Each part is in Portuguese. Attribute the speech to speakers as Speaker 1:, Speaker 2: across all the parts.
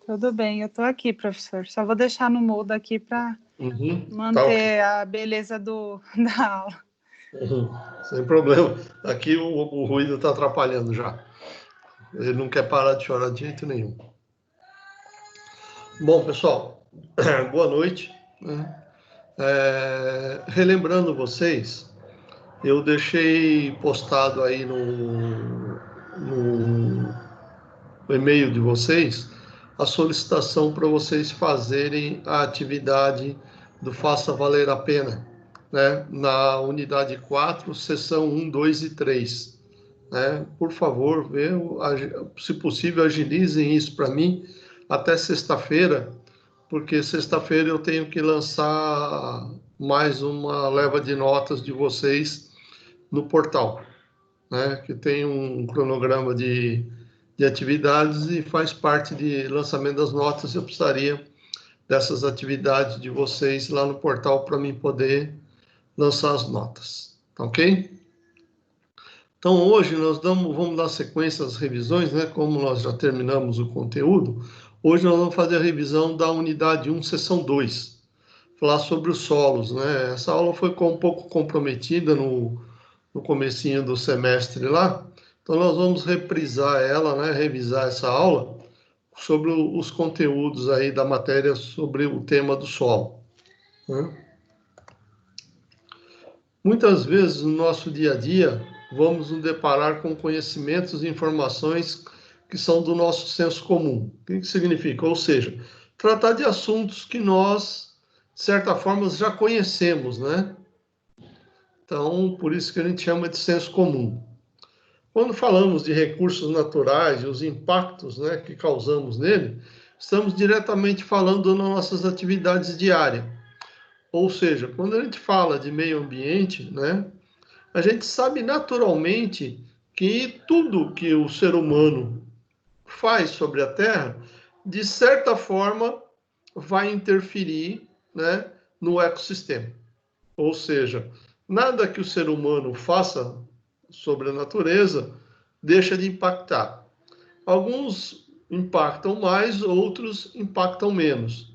Speaker 1: Tudo bem, eu estou aqui, professor. Só vou deixar no mudo aqui para
Speaker 2: Tá ok.
Speaker 1: manter a beleza da aula.
Speaker 2: Sem problema. Aqui o ruído está atrapalhando já. Ele não quer parar de chorar de jeito nenhum. Bom, pessoal, boa noite. Relembrando vocês, eu deixei postado aí no e-mail de vocês a solicitação para vocês fazerem a atividade do Faça Valer a Pena, né? Na unidade 4, seção 1, 2 e 3. Né? Por favor, se possível, agilizem isso para mim até sexta-feira, porque sexta-feira eu tenho que lançar mais uma leva de notas de vocês no portal, né? Que tem um cronograma de atividades e faz parte de lançamento das notas. Eu precisaria dessas atividades de vocês lá no portal para mim poder lançar as notas, tá ok? Então, hoje nós vamos dar sequência às revisões, né? Como nós já terminamos o conteúdo, hoje nós vamos fazer a revisão da unidade 1, seção 2, falar sobre os solos, né? Essa aula foi um pouco comprometida no comecinho do semestre lá, então nós vamos reprisar ela, né? Revisar essa aula sobre os conteúdos aí da matéria sobre o tema do solo, né? Muitas vezes no nosso dia a dia vamos nos deparar com conhecimentos e informações que são do nosso senso comum. O que significa? Ou seja, tratar de assuntos que nós, de certa forma, já conhecemos, né? Então, por isso que a gente chama de senso comum. Quando falamos de recursos naturais e os impactos, né, que causamos nele, estamos diretamente falando das nossas atividades diárias. Ou seja, quando a gente fala de meio ambiente, né, a gente sabe naturalmente que tudo que o ser humano faz sobre a Terra, de certa forma, vai interferir, né, no ecossistema. Ou seja, nada que o ser humano faça sobre a natureza deixa de impactar. Alguns impactam mais, outros impactam menos,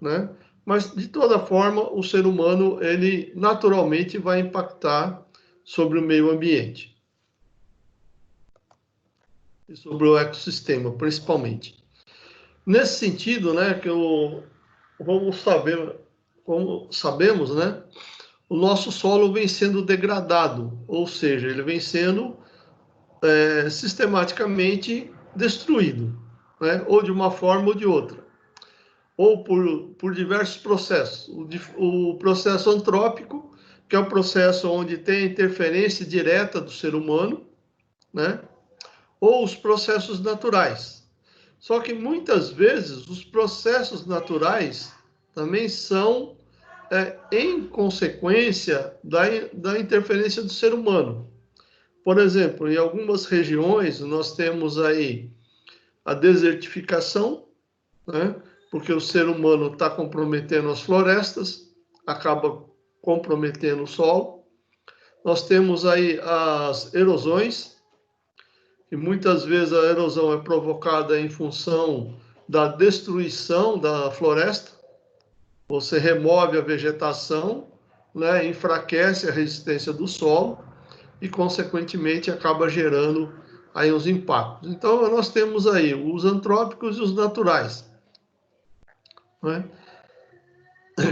Speaker 2: né? Mas, de toda forma, o ser humano, ele naturalmente vai impactar sobre o meio ambiente. E sobre o ecossistema, principalmente. Nesse sentido, né, vamos saber, como sabemos, né, o nosso solo vem sendo degradado, ou seja, ele vem sendo sistematicamente destruído, né, ou de uma forma ou de outra, ou por diversos processos. O processo antrópico, que é o processo onde tem a interferência direta do ser humano, né, ou os processos naturais. Só que muitas vezes os processos naturais também são em consequência da interferência do ser humano. Por exemplo, em algumas regiões nós temos aí a desertificação, né? Porque o ser humano está comprometendo as florestas, acaba comprometendo o solo. Nós temos aí as erosões, e muitas vezes a erosão é provocada em função da destruição da floresta. Você remove a vegetação, né, enfraquece a resistência do solo e, consequentemente, acaba gerando aí os impactos. Então, nós temos aí os antrópicos e os naturais, né?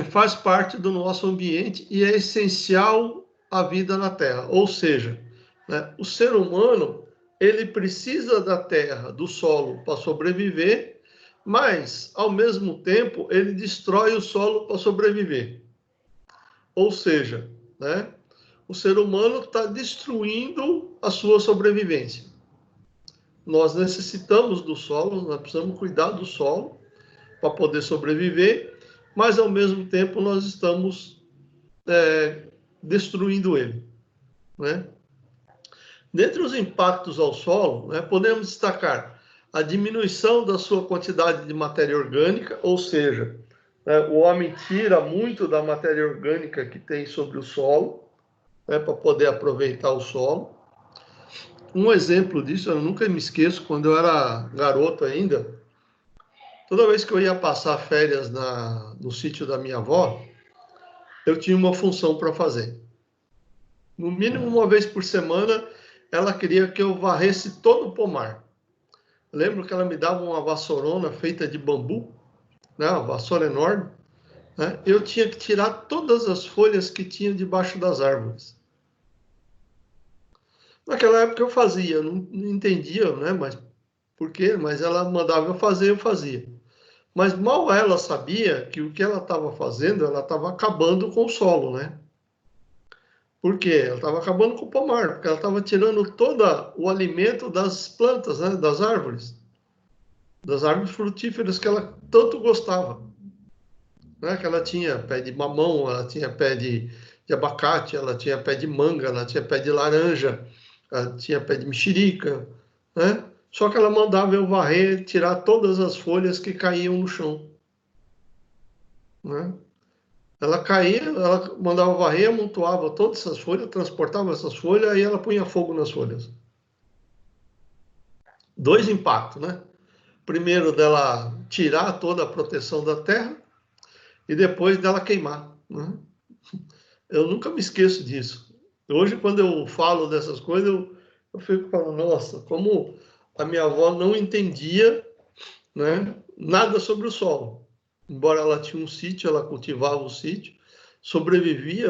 Speaker 2: Faz parte do nosso ambiente e é essencial à vida na Terra. Ou seja, né, o ser humano, ele precisa da terra, do solo, para sobreviver, mas, ao mesmo tempo, ele destrói o solo para sobreviver. Ou seja, né, o ser humano está destruindo a sua sobrevivência. Nós necessitamos do solo, nós precisamos cuidar do solo para poder sobreviver, mas, ao mesmo tempo, nós estamos destruindo ele, né? Dentre os impactos ao solo, né, podemos destacar a diminuição da sua quantidade de matéria orgânica, ou seja, né, o homem tira muito da matéria orgânica que tem sobre o solo, né, para poder aproveitar o solo. Um exemplo disso, eu nunca me esqueço, quando eu era garoto ainda, Toda vez que eu ia passar férias no sítio da minha avó, eu tinha uma função para fazer. No mínimo uma vez por semana, ela queria que eu varresse todo o pomar. Eu lembro que ela me dava uma vassourona feita de bambu, né, uma vassoura enorme, né? Eu tinha que tirar todas as folhas que tinha debaixo das árvores. Naquela época eu fazia, eu não entendia, né, mas por quê? Mas ela mandava eu fazer, eu fazia. Mas mal ela sabia que o que ela estava fazendo, ela estava acabando com o solo, né? Por quê? Ela estava acabando com o pomar, porque ela estava tirando todo o alimento das plantas, né? Das árvores frutíferas que ela tanto gostava. Né? Que ela tinha pé de mamão, ela tinha pé de abacate, ela tinha pé de manga, ela tinha pé de laranja, ela tinha pé de mexerica, né? Só que ela mandava eu varrer, tirar todas as folhas que caíam no chão, né? Ela caía, ela mandava varrer, amontoava todas essas folhas, transportava essas folhas, aí ela punha fogo nas folhas. Dois impactos, né? Primeiro dela tirar toda a proteção da terra e depois dela queimar, né? Eu nunca me esqueço disso. Hoje, quando eu falo dessas coisas, eu fico falando, nossa, como a minha avó não entendia, né, nada sobre o solo. Embora ela tinha um sítio, ela cultivava o sítio, sobrevivia,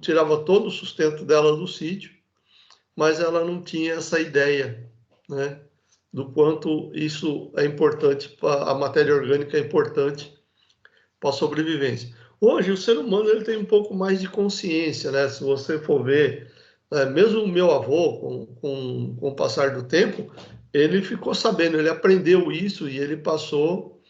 Speaker 2: tirava todo o sustento dela do sítio, mas ela não tinha essa ideia, né, do quanto isso é importante, a matéria orgânica é importante para a sobrevivência. Hoje, o ser humano ele tem um pouco mais de consciência, né? Se você for ver, mesmo o meu avô, com o passar do tempo, ele ficou sabendo, ele aprendeu isso e ele passou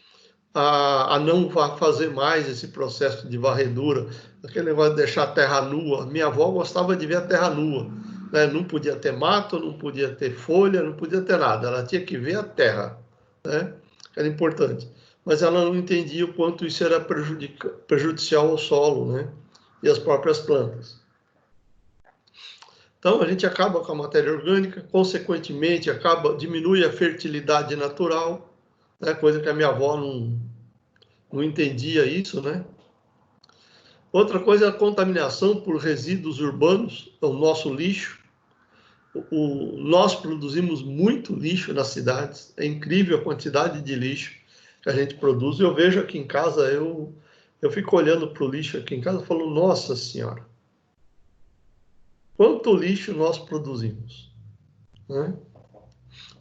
Speaker 2: a não fazer mais esse processo de varredura, aquele negócio de deixar a terra nua. Minha avó gostava de ver a terra nua, né? Não podia ter mato, não podia ter folha, não podia ter nada, ela tinha que ver a terra, né? Era importante. Mas ela não entendia o quanto isso era prejudicial ao solo, né? E às próprias plantas. Então, a gente acaba com a matéria orgânica, consequentemente, diminui a fertilidade natural, né? Coisa que a minha avó não entendia isso, né? Outra coisa é a contaminação por resíduos urbanos, é o nosso lixo. Nós produzimos muito lixo nas cidades, é incrível a quantidade de lixo que a gente produz. Eu vejo aqui em casa, eu fico olhando para o lixo aqui em casa e falo, nossa senhora, quanto lixo nós produzimos, né?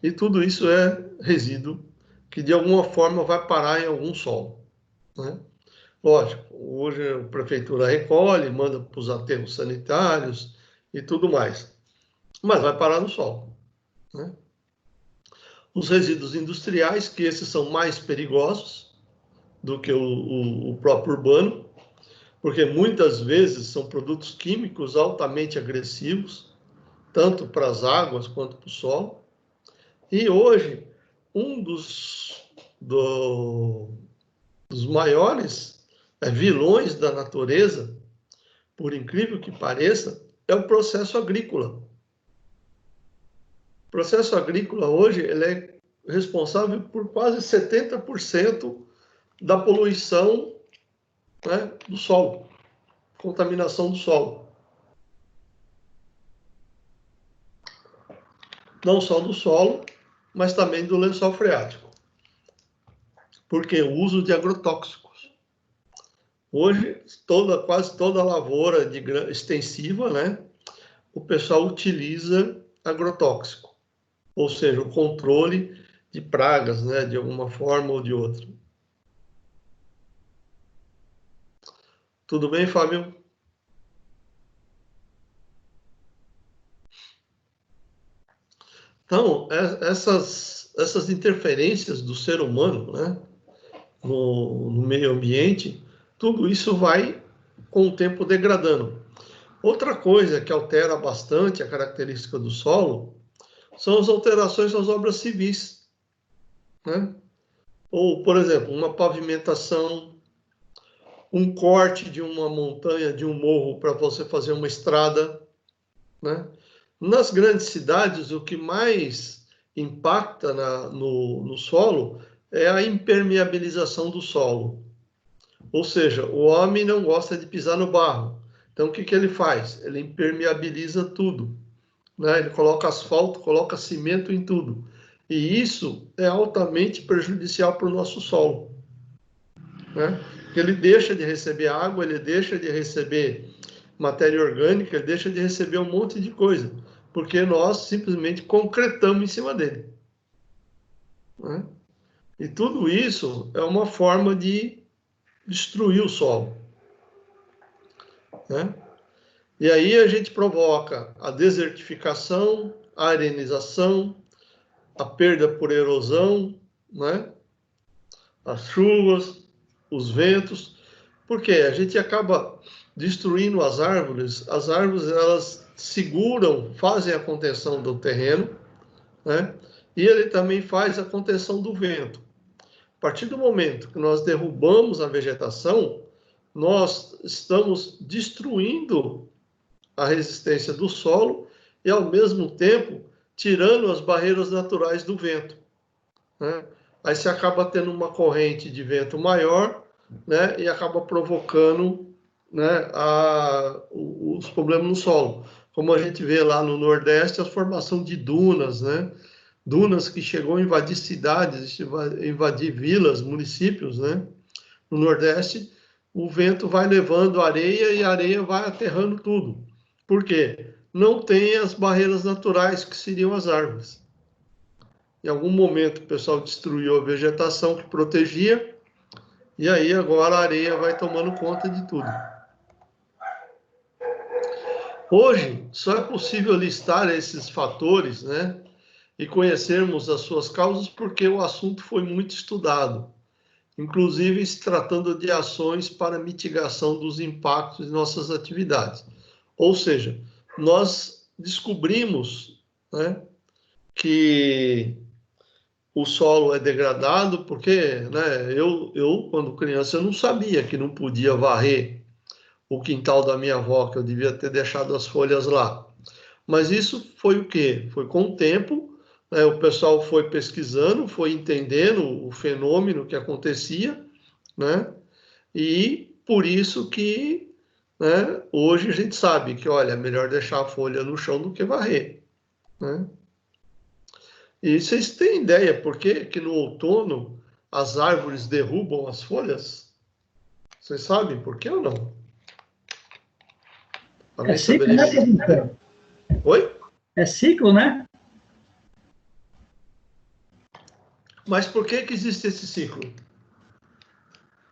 Speaker 2: E tudo isso é resíduo que de alguma forma vai parar em algum solo, né? Lógico, hoje a prefeitura recolhe, manda para os aterros sanitários e tudo mais, mas vai parar no solo, né? Os resíduos industriais, que esses são mais perigosos do que o próprio urbano, porque muitas vezes são produtos químicos altamente agressivos, tanto para as águas quanto para o solo. E hoje, um dos maiores vilões da natureza, por incrível que pareça, é o processo agrícola. O processo agrícola hoje ele é responsável por quase 70% da poluição, né, do solo, contaminação do solo. Não só do solo, mas também do lençol freático. Porque o uso de agrotóxicos. Hoje, quase toda lavoura extensiva, né, o pessoal utiliza agrotóxico, ou seja, o controle de pragas, né, de alguma forma ou de outra. Tudo bem, Fábio? Então, essas interferências do ser humano, né, no meio ambiente, tudo isso vai, com o tempo, degradando. Outra coisa que altera bastante a característica do solo são as alterações nas obras civis, né? Ou, por exemplo, uma pavimentação, um corte de uma montanha, de um morro para você fazer uma estrada, né? Nas grandes cidades, o que mais impacta no solo é a impermeabilização do solo. Ou seja, o homem não gosta de pisar no barro. Então, o que ele faz? Ele impermeabiliza tudo, né? Ele coloca asfalto, coloca cimento em tudo. E isso é altamente prejudicial para o nosso solo, né? Ele deixa de receber água, ele deixa de receber matéria orgânica, ele deixa de receber um monte de coisa, porque nós simplesmente concretamos em cima dele, né? E tudo isso é uma forma de destruir o solo, né? E aí a gente provoca a desertificação, a arenização, a perda por erosão, né? As chuvas, os ventos, porque a gente acaba destruindo as árvores elas seguram, fazem a contenção do terreno, né? E ele também faz a contenção do vento. A partir do momento que nós derrubamos a vegetação, nós estamos destruindo a resistência do solo e, ao mesmo tempo, tirando as barreiras naturais do vento, né? Aí você acaba tendo uma corrente de vento maior, né? E acaba provocando, né, os problemas no solo. Como a gente vê lá no Nordeste, a formação de dunas, né? Dunas que chegou a invadir cidades, invadir vilas, municípios, né? No Nordeste, o vento vai levando areia e a areia vai aterrando tudo. Por quê? Não tem as barreiras naturais que seriam as árvores. Em algum momento o pessoal destruiu a vegetação que protegia, e aí agora a areia vai tomando conta de tudo. Hoje, só é possível listar esses fatores, né? E conhecermos as suas causas porque o assunto foi muito estudado, inclusive se tratando de ações para mitigação dos impactos de nossas atividades. Ou seja, nós descobrimos, né, que o solo é degradado porque, né, eu, quando criança, eu não sabia que não podia varrer o quintal da minha avó, que eu devia ter deixado as folhas lá. Mas isso foi o quê? Foi com o tempo, né, o pessoal foi pesquisando, foi entendendo o fenômeno que acontecia, né? E por isso que, né, hoje a gente sabe que, olha, é melhor deixar a folha no chão do que varrer, né? E vocês têm ideia por que no outono as árvores derrubam as folhas? Vocês sabem por quê ou não?
Speaker 3: É
Speaker 2: Alguém
Speaker 3: ciclo,
Speaker 2: saberia
Speaker 3: né,
Speaker 2: me dizer?
Speaker 3: professor?
Speaker 2: Oi?
Speaker 3: É ciclo, né?
Speaker 2: Mas por que existe esse ciclo?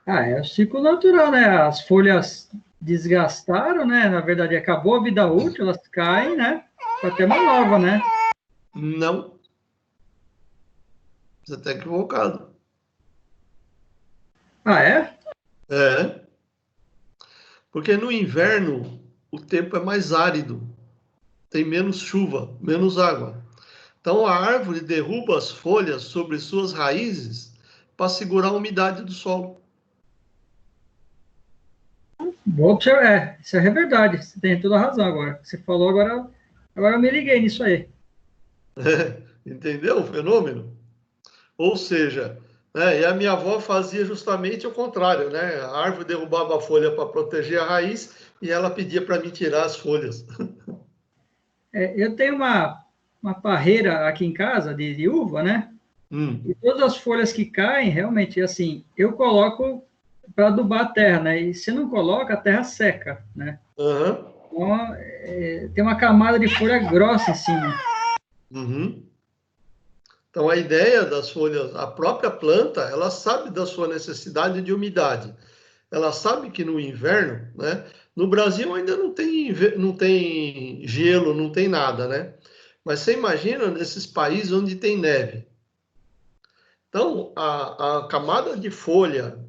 Speaker 3: Ah, é o ciclo natural, né? As folhas desgastaram, né? Na verdade, acabou a vida útil, elas caem, né? Para ter uma nova, né?
Speaker 2: Não, você está equivocado.
Speaker 3: Ah, é?
Speaker 2: É, porque no inverno o tempo é mais árido, tem menos chuva, menos água. Então a árvore derruba as folhas sobre suas raízes para segurar a umidade do solo.
Speaker 3: Boa observar. É, isso é verdade. Você tem toda a razão agora. Você falou agora eu me liguei nisso aí.
Speaker 2: Entendeu o fenômeno? Ou seja, né, e a minha avó fazia justamente o contrário, né? A árvore derrubava a folha para proteger a raiz e ela pedia para mim tirar as folhas.
Speaker 3: É, eu tenho uma parreira aqui em casa de uva, né? E todas as folhas que caem, realmente, assim, eu coloco para adubar a terra, né? E se não coloca, a terra seca, né?
Speaker 2: Uhum.
Speaker 3: Então, tem uma camada de folha grossa em cima.
Speaker 2: Uhum. Então, a ideia das folhas, a própria planta, ela sabe da sua necessidade de umidade. Ela sabe que no inverno, né? No Brasil ainda não tem gelo, não tem nada, né? Mas você imagina nesses países onde tem neve. Então, a camada de folha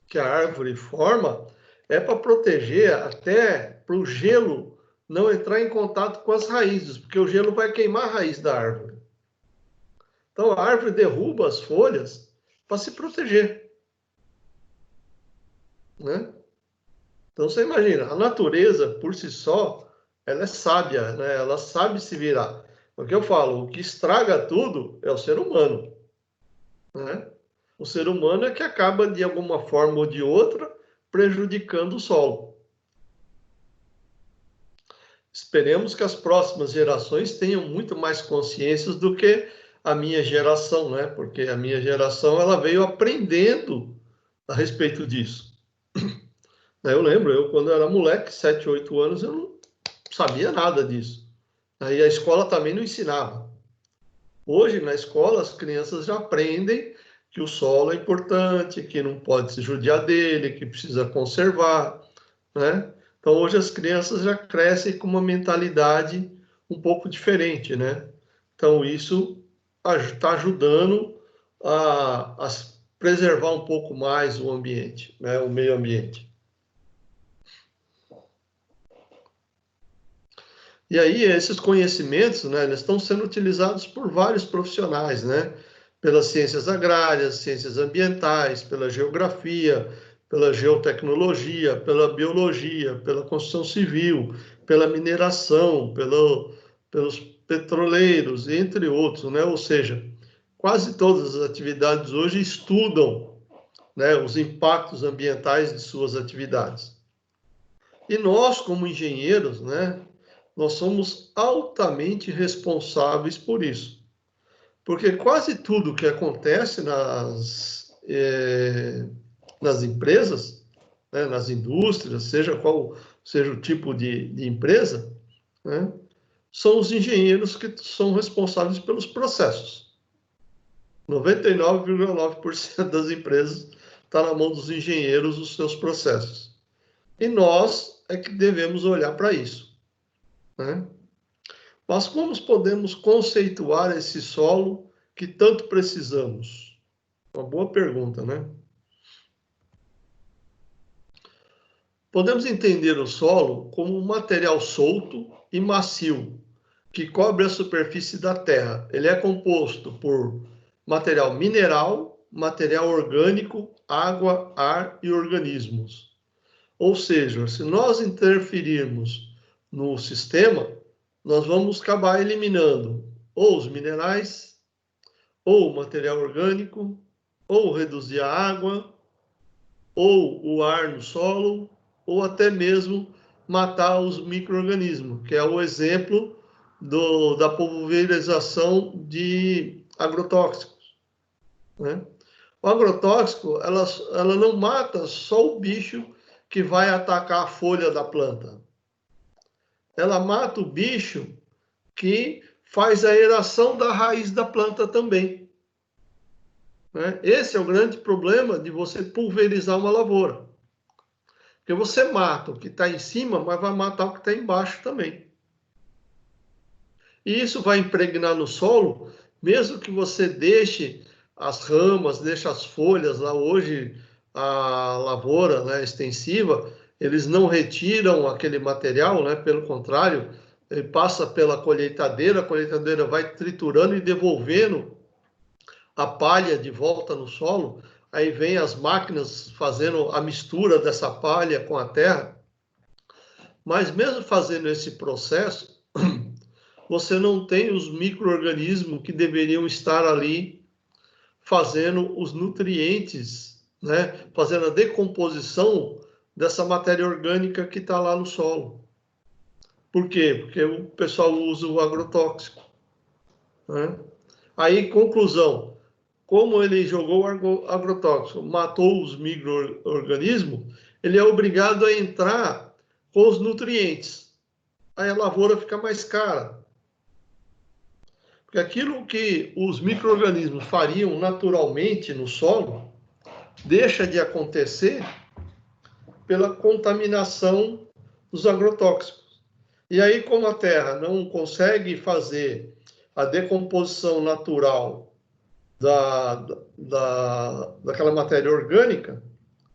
Speaker 2: que a árvore forma é para proteger até para o gelo não entrar em contato com as raízes, porque o gelo vai queimar a raiz da árvore. Então a árvore derruba as folhas para se proteger, né? Então você imagina, a natureza por si só, ela é sábia, né? Ela sabe se virar. O que eu falo, o que estraga tudo é o ser humano, né? O ser humano é que acaba, de alguma forma ou de outra, prejudicando o solo. Esperemos que as próximas gerações tenham muito mais consciências do que a minha geração, né? Porque a minha geração ela veio aprendendo a respeito disso. Eu lembro, quando eu era moleque, 7, 8 anos, eu não sabia nada disso. Aí a escola também não ensinava. Hoje, na escola, as crianças já aprendem que o solo é importante, que não pode se judiar dele, que precisa conservar, né? Então, hoje as crianças já crescem com uma mentalidade um pouco diferente, né? Então, isso está ajudando a preservar um pouco mais o ambiente, né? O meio ambiente. E aí, esses conhecimentos, né, eles estão sendo utilizados por vários profissionais, né? Pelas ciências agrárias, ciências ambientais, pela geografia, pela geotecnologia, pela biologia, pela construção civil, pela mineração, pelos petroleiros, entre outros, né? Ou seja, quase todas as atividades hoje estudam, né, os impactos ambientais de suas atividades. E nós, como engenheiros, né, nós somos altamente responsáveis por isso. Porque quase tudo que acontece nas empresas, né, nas indústrias, seja qual seja o tipo de empresa, né, são os engenheiros que são responsáveis pelos processos. 99,9% das empresas está na mão dos engenheiros os seus processos. E nós é que devemos olhar para isso, né? Mas como podemos conceituar esse solo que tanto precisamos? Uma boa pergunta, né? Podemos entender o solo como um material solto e macio que cobre a superfície da terra. Ele é composto por material mineral, material orgânico, água, ar e organismos. Ou seja, se nós interferirmos no sistema, nós vamos acabar eliminando ou os minerais, ou o material orgânico, ou reduzir a água, ou o ar no solo, ou até mesmo matar os micro-organismos, que é o exemplo da pulverização de agrotóxicos, né? O agrotóxico, ela não mata só o bicho que vai atacar a folha da planta. Ela mata o bicho que faz a aeração da raiz da planta também, né? Esse é o grande problema de você pulverizar uma lavoura. Porque você mata o que está em cima, mas vai matar o que está embaixo também. E isso vai impregnar no solo, mesmo que você deixe as ramas, deixe as folhas lá. Hoje, a lavoura, né, extensiva, eles não retiram aquele material, né? Pelo contrário, ele passa pela colheitadeira, a colheitadeira vai triturando e devolvendo a palha de volta no solo. Aí vem as máquinas fazendo a mistura dessa palha com a terra. Mas mesmo fazendo esse processo, você não tem os micro-organismos que deveriam estar ali fazendo os nutrientes, né? Fazendo a decomposição dessa matéria orgânica que está lá no solo. Por quê? Porque o pessoal usa o agrotóxico, né? Aí, conclusão, como ele jogou o agrotóxico, matou os micro-organismos, ele é obrigado a entrar com os nutrientes. Aí a lavoura fica mais cara. Porque aquilo que os micro-organismos fariam naturalmente no solo, deixa de acontecer pela contaminação dos agrotóxicos. E aí, como a terra não consegue fazer a decomposição natural daquela matéria orgânica,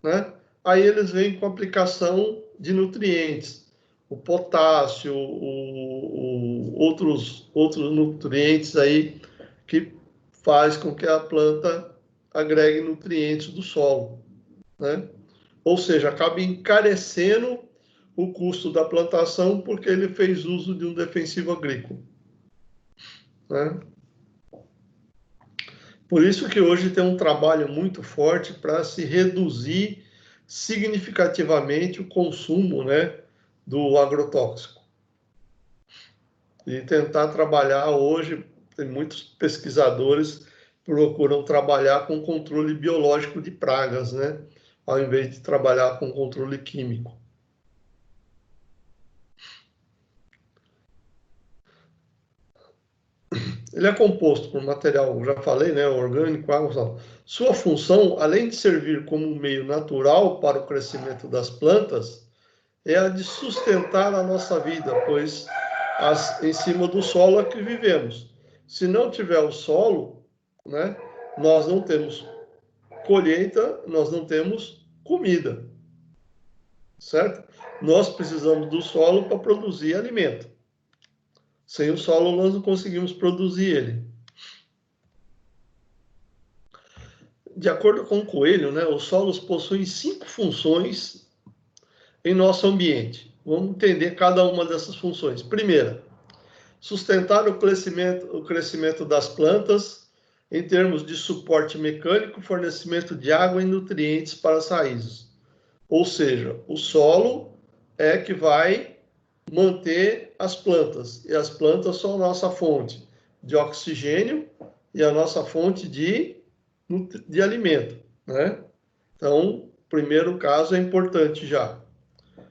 Speaker 2: né? Aí eles vêm com a aplicação de nutrientes, o potássio, outros nutrientes aí que faz com que a planta agregue nutrientes do solo, né? Ou seja, acaba encarecendo o custo da plantação porque ele fez uso de um defensivo agrícola, né? Por isso que hoje tem um trabalho muito forte para se reduzir significativamente o consumo, né, do agrotóxico. E tentar trabalhar hoje, tem muitos pesquisadores que procuram trabalhar com controle biológico de pragas, né, ao invés de trabalhar com controle químico. Ele é composto por material, já falei, né, orgânico, água, sal. Sua função, além de servir como um meio natural para o crescimento das plantas, é a de sustentar a nossa vida, pois em cima do solo é que vivemos. Se não tiver o solo, né, nós não temos colheita, nós não temos comida, certo? Nós precisamos do solo para produzir alimento. Sem o solo, nós não conseguimos produzir ele. De acordo com o Coelho, né, os solos possuem 5 funções em nosso ambiente. Vamos entender cada uma dessas funções. Primeira, sustentar o crescimento das plantas em termos de suporte mecânico, fornecimento de água e nutrientes para as raízes. Ou seja, o solo é que vai manter as plantas, e as plantas são a nossa fonte de oxigênio e a nossa fonte de alimento, né? Então, primeiro caso é importante já.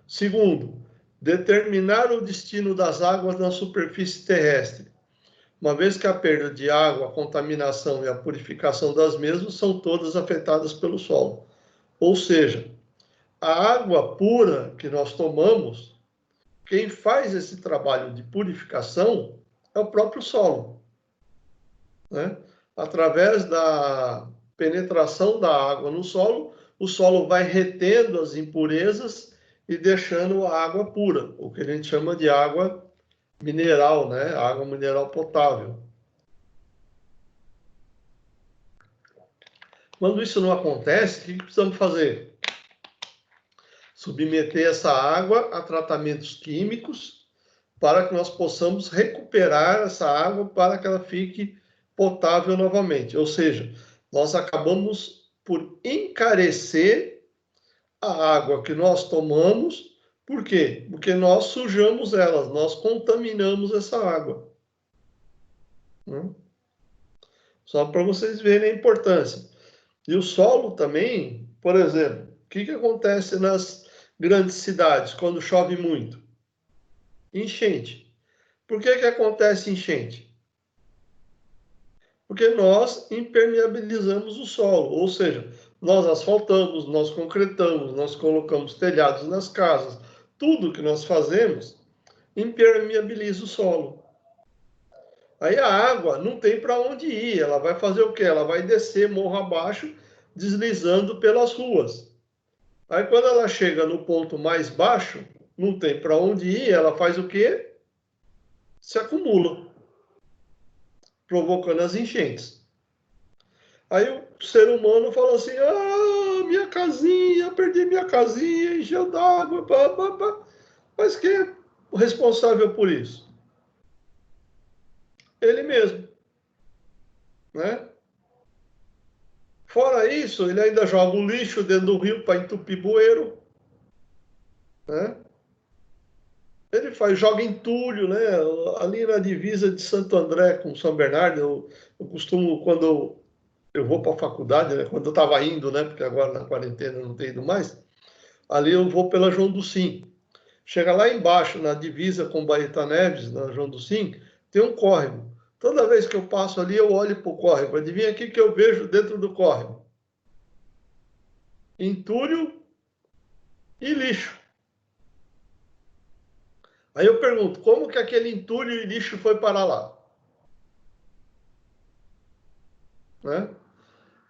Speaker 2: Segundo, determinar o destino das águas na superfície terrestre, uma vez que a perda de água, a contaminação e a purificação das mesmas são todas afetadas pelo solo. Ou seja, a água pura que nós tomamos, quem faz esse trabalho de purificação é o próprio solo, né? Através da penetração da água no solo, o solo vai retendo as impurezas e deixando a água pura, o que a gente chama de água mineral, né? Água mineral potável. Quando isso não acontece, o que precisamos fazer? Submeter essa água a tratamentos químicos para que nós possamos recuperar essa água para que ela fique potável novamente. Ou seja, nós acabamos por encarecer a água que nós tomamos. Por quê? Porque nós sujamos elas, nós contaminamos essa água. Só para vocês verem a importância. E o solo também, por exemplo, o que acontece nas grandes cidades quando chove muito? Enchente. Por que acontece enchente? Porque nós impermeabilizamos o solo, ou seja, nós asfaltamos, nós concretamos, nós colocamos telhados nas casas. Tudo que nós fazemos impermeabiliza o solo. Aí a água não tem para onde ir, ela vai fazer o quê? Ela vai descer morro abaixo, deslizando pelas ruas. Aí quando ela chega no ponto mais baixo, não tem para onde ir, ela faz o quê? Se acumula, provocando as enchentes. Aí o ser humano fala assim, minha casinha, perdi minha casinha, encheu d'água, pá, pá, pá. Mas quem é o responsável por isso? Ele mesmo, né? Fora isso, ele ainda joga o lixo dentro do rio para entupir bueiro, né? Ele joga entulho, né? Ali na divisa de Santo André com São Bernardo, eu costumo, quando eu vou para a faculdade, né? Quando eu estava indo, né? Porque agora na quarentena não tenho ido mais, ali eu vou pela João do Sim. Chega lá embaixo, na divisa com Baeta Neves, na João do Sim, tem um córrego. Toda vez que eu passo ali, eu olho para o córrego. Adivinha o que eu vejo dentro do córrego? Entulho e lixo. Aí eu pergunto, como que aquele entulho e lixo foi parar lá? Né?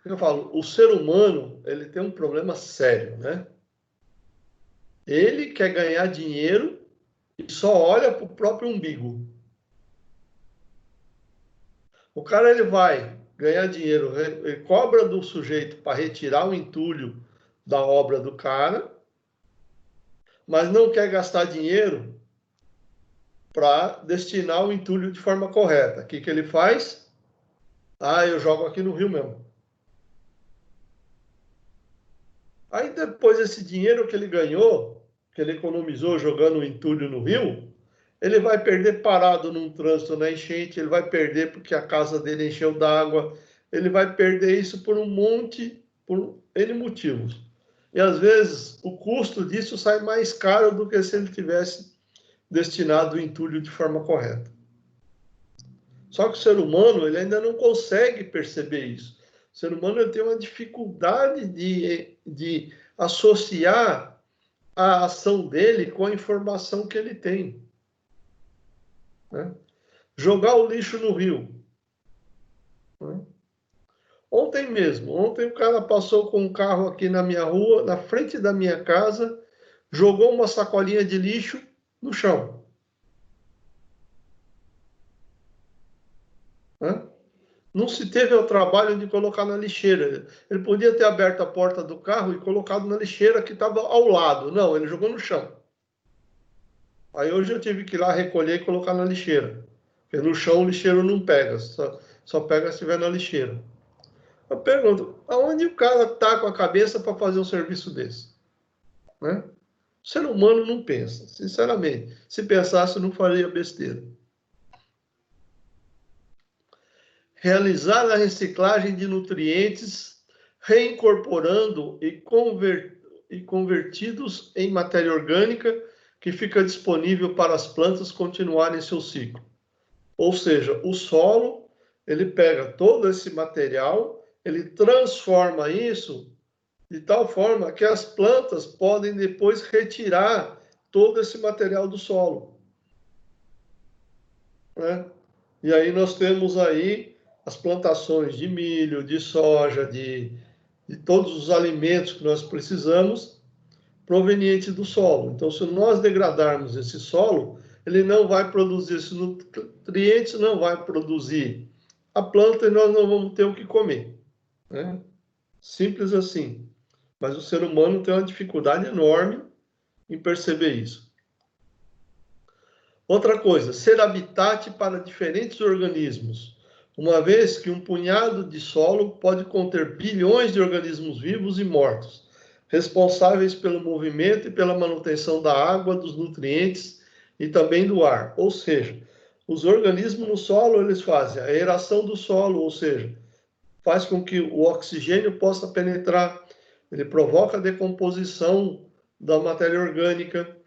Speaker 2: Eu falo, o ser humano, ele tem um problema sério, né? Ele quer ganhar dinheiro e só olha para o próprio umbigo. O cara, ele vai ganhar dinheiro, ele cobra do sujeito para retirar o entulho da obra do cara, mas não quer gastar dinheiro para destinar o entulho de forma correta. O que ele faz? Ah, eu jogo aqui no rio mesmo. Aí depois esse dinheiro que ele ganhou, que ele economizou jogando o entulho no rio, ele vai perder parado num trânsito na enchente, ele vai perder porque a casa dele encheu d'água, ele vai perder isso por por N motivos. E às vezes o custo disso sai mais caro do que se ele tivesse destinado o entulho de forma correta. Só que o ser humano ele ainda não consegue perceber isso. O ser humano ele tem uma dificuldade de associar a ação dele com a informação que ele tem. Né? Jogar o lixo no rio. Né? Ontem o cara passou com um carro aqui na minha rua, na frente da minha casa, jogou uma sacolinha de lixo no chão. Né? Não se teve o trabalho de colocar na lixeira. Ele podia ter aberto a porta do carro e colocado na lixeira que estava ao lado. Não, ele jogou no chão. Aí hoje eu tive que ir lá recolher e colocar na lixeira. Porque no chão o lixeiro não pega, só pega se estiver na lixeira. Eu pergunto, aonde o cara está com a cabeça para fazer um serviço desse? Né? O ser humano não pensa, sinceramente. Se pensasse, não faria besteira. Realizar a reciclagem de nutrientes, reincorporando e convertidos em matéria orgânica que fica disponível para as plantas continuarem seu ciclo. Ou seja, o solo, ele pega todo esse material, ele transforma isso de tal forma que as plantas podem depois retirar todo esse material do solo. Né? E aí nós temos aí as plantações de milho, de soja, de todos os alimentos que nós precisamos provenientes do solo. Então, se nós degradarmos esse solo, ele não vai produzir esses nutrientes, não vai produzir a planta e nós não vamos ter o que comer. Né? Simples assim. Mas o ser humano tem uma dificuldade enorme em perceber isso. Outra coisa, ser habitat para diferentes organismos, uma vez que um punhado de solo pode conter bilhões de organismos vivos e mortos, responsáveis pelo movimento e pela manutenção da água, dos nutrientes e também do ar. Ou seja, os organismos no solo, eles fazem a aeração do solo, ou seja, faz com que o oxigênio possa penetrar, ele provoca a decomposição da matéria orgânica,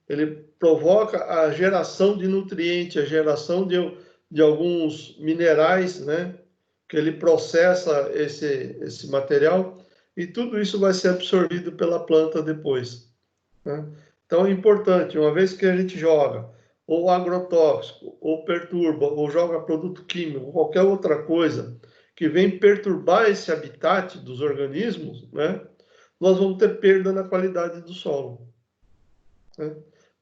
Speaker 2: ele provoca a geração de nutrientes, a geração de alguns minerais, né? Que ele processa esse material e tudo isso vai ser absorvido pela planta depois. Né? Então é importante, uma vez que a gente joga ou agrotóxico, ou perturba, ou joga produto químico, qualquer outra coisa que vem perturbar esse habitat dos organismos, né? Nós vamos ter perda na qualidade do solo. Né?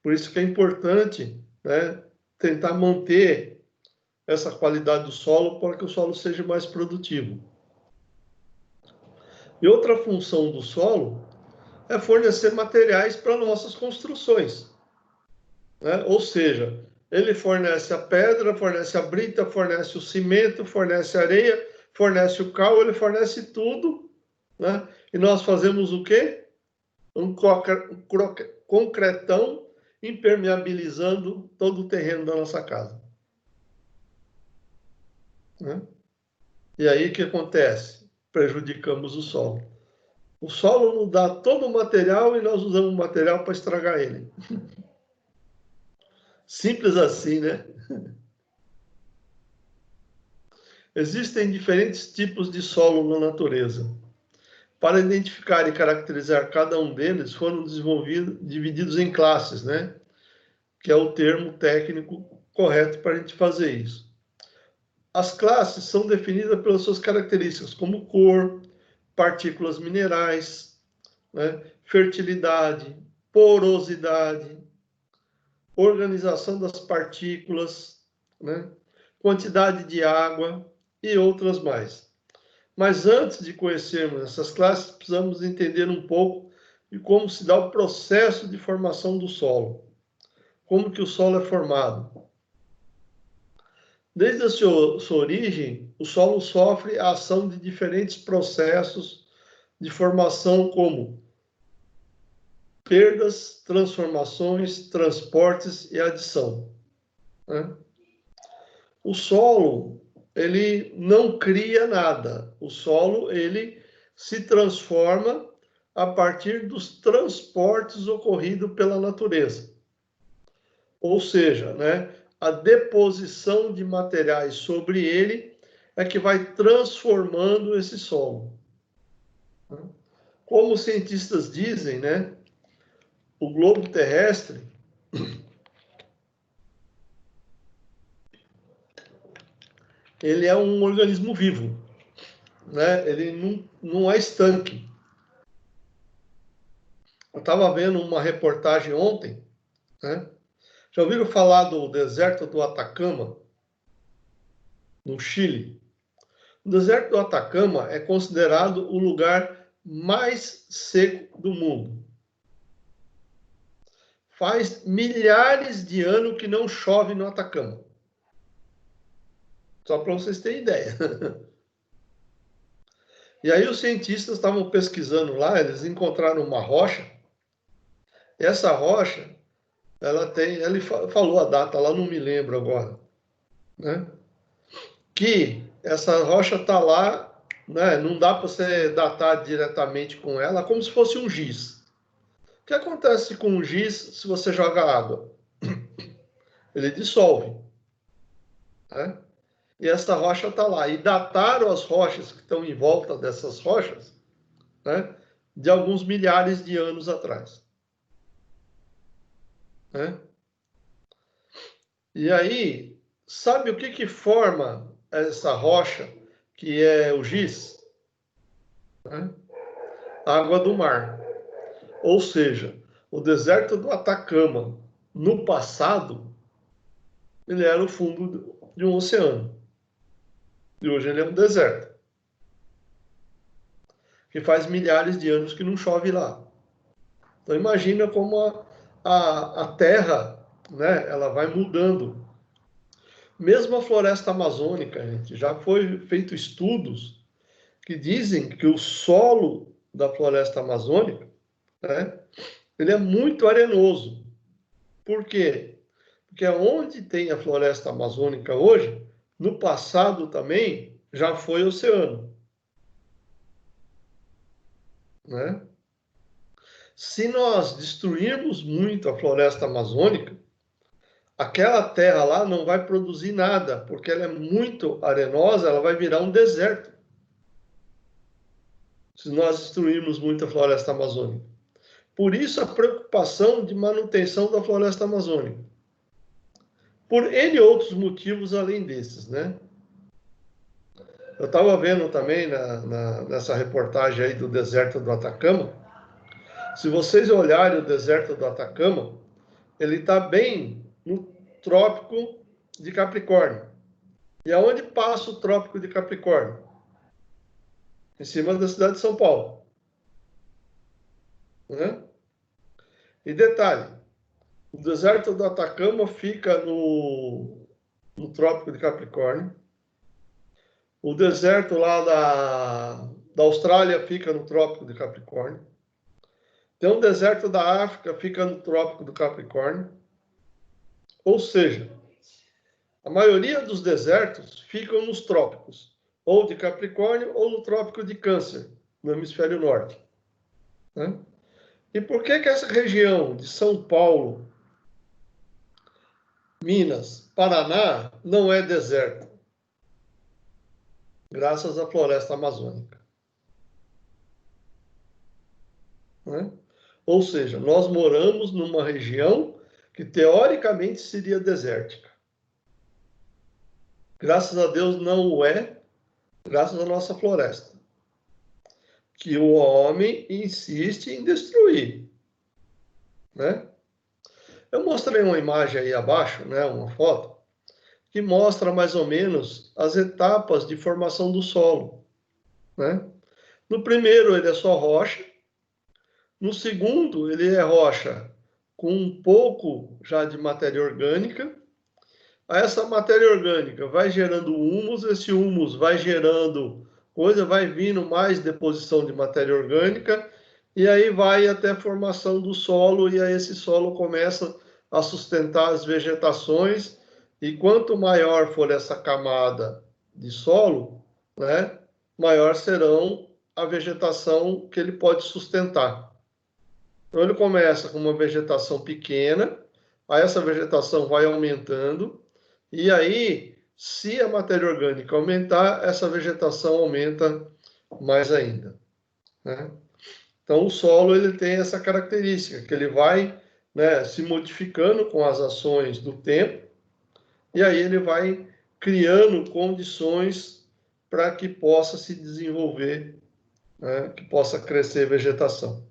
Speaker 2: Por isso que é importante, né, tentar manter essa qualidade do solo para que o solo seja mais produtivo. E outra função do solo é fornecer materiais para nossas construções. Né? Ou seja, ele fornece a pedra, fornece a brita, fornece o cimento, fornece a areia, fornece o cal, ele fornece tudo. Né? E nós fazemos o quê? Um concretão impermeabilizando todo o terreno da nossa casa. Né? E aí o que acontece? Prejudicamos o solo. O solo nos dá todo o material e nós usamos o material para estragar ele. Simples assim, né? Existem diferentes tipos de solo na natureza. Para identificar e caracterizar cada um deles, foram divididos em classes, né? Que é o termo técnico correto para a gente fazer isso. As classes são definidas pelas suas características, como cor, partículas minerais, né? Fertilidade, porosidade, organização das partículas, né? Quantidade de água e outras mais. Mas antes de conhecermos essas classes, precisamos entender um pouco de como se dá o processo de formação do solo. Como que o solo é formado. Desde a sua origem, o solo sofre a ação de diferentes processos de formação, como perdas, transformações, transportes e adição, né? O solo, ele não cria nada. O solo, ele se transforma a partir dos transportes ocorridos pela natureza. Ou seja, né, a deposição de materiais sobre ele é que vai transformando esse solo. Como os cientistas dizem, né, o globo terrestre ele é um organismo vivo, né? Ele não é estanque. Eu estava vendo uma reportagem ontem, né? Já ouviram falar do deserto do Atacama, no Chile? O deserto do Atacama é considerado o lugar mais seco do mundo. Faz milhares de anos que não chove no Atacama. Só para vocês terem ideia. E aí os cientistas estavam pesquisando lá, eles encontraram uma rocha. E essa rocha, ela tem, ele falou a data, lá não me lembro agora, né? Que essa rocha está lá, né? Não dá para você datar diretamente com ela, como se fosse um giz. O que acontece com um giz se você joga água? Ele dissolve, né? E essa rocha está lá. E dataram as rochas que estão em volta dessas rochas, né, de alguns milhares de anos atrás, né? E aí, sabe o que forma essa rocha, que é o giz? Né? Água do mar. Ou seja, o deserto do Atacama, no passado, ele era o fundo de um oceano. E hoje ele é um deserto. Que faz milhares de anos que não chove lá. Então imagina como a terra, né, ela vai mudando. Mesmo a floresta amazônica, gente, já foi feito estudos que dizem que o solo da floresta amazônica, né, ele é muito arenoso. Por quê? Porque onde tem a floresta amazônica hoje, no passado também já foi oceano, né? Se nós destruirmos muito a floresta amazônica, aquela terra lá não vai produzir nada, porque ela é muito arenosa, ela vai virar um deserto. Se nós destruirmos muito a floresta amazônica. Por isso a preocupação de manutenção da floresta amazônica. Por N outros motivos além desses, né? Eu estava vendo também nessa reportagem aí do deserto do Atacama. Se vocês olharem o deserto do Atacama, ele está bem no trópico de Capricórnio. E aonde passa o trópico de Capricórnio? Em cima da cidade de São Paulo. Né? E detalhe, o deserto do Atacama fica no trópico de Capricórnio. O deserto lá da Austrália fica no trópico de Capricórnio. Tem um deserto da África, fica no trópico do Capricórnio. Ou seja, a maioria dos desertos ficam nos trópicos, ou de Capricórnio, ou no trópico de Câncer, no hemisfério norte. Né? E por que essa região de São Paulo, Minas, Paraná, não é deserto? Graças à floresta amazônica. Né? Ou seja, nós moramos numa região que teoricamente seria desértica. Graças a Deus não o é, graças à nossa floresta. Que o homem insiste em destruir. Né? Eu mostrei uma imagem aí abaixo, né, uma foto, que mostra mais ou menos as etapas de formação do solo. Né? No primeiro, ele é só rocha. No segundo, ele é rocha com um pouco já de matéria orgânica. essa matéria orgânica vai gerando humus, esse humus vai gerando coisa, vai vindo mais deposição de matéria orgânica, e aí vai até a formação do solo, e aí esse solo começa a sustentar as vegetações, e quanto maior for essa camada de solo, né, maior serão a vegetação que ele pode sustentar. Então ele começa com uma vegetação pequena, aí essa vegetação vai aumentando, e aí, se a matéria orgânica aumentar, essa vegetação aumenta mais ainda, né? Então, o solo ele tem essa característica, que ele vai, né, se modificando com as ações do tempo, e aí ele vai criando condições para que possa se desenvolver, né, que possa crescer vegetação.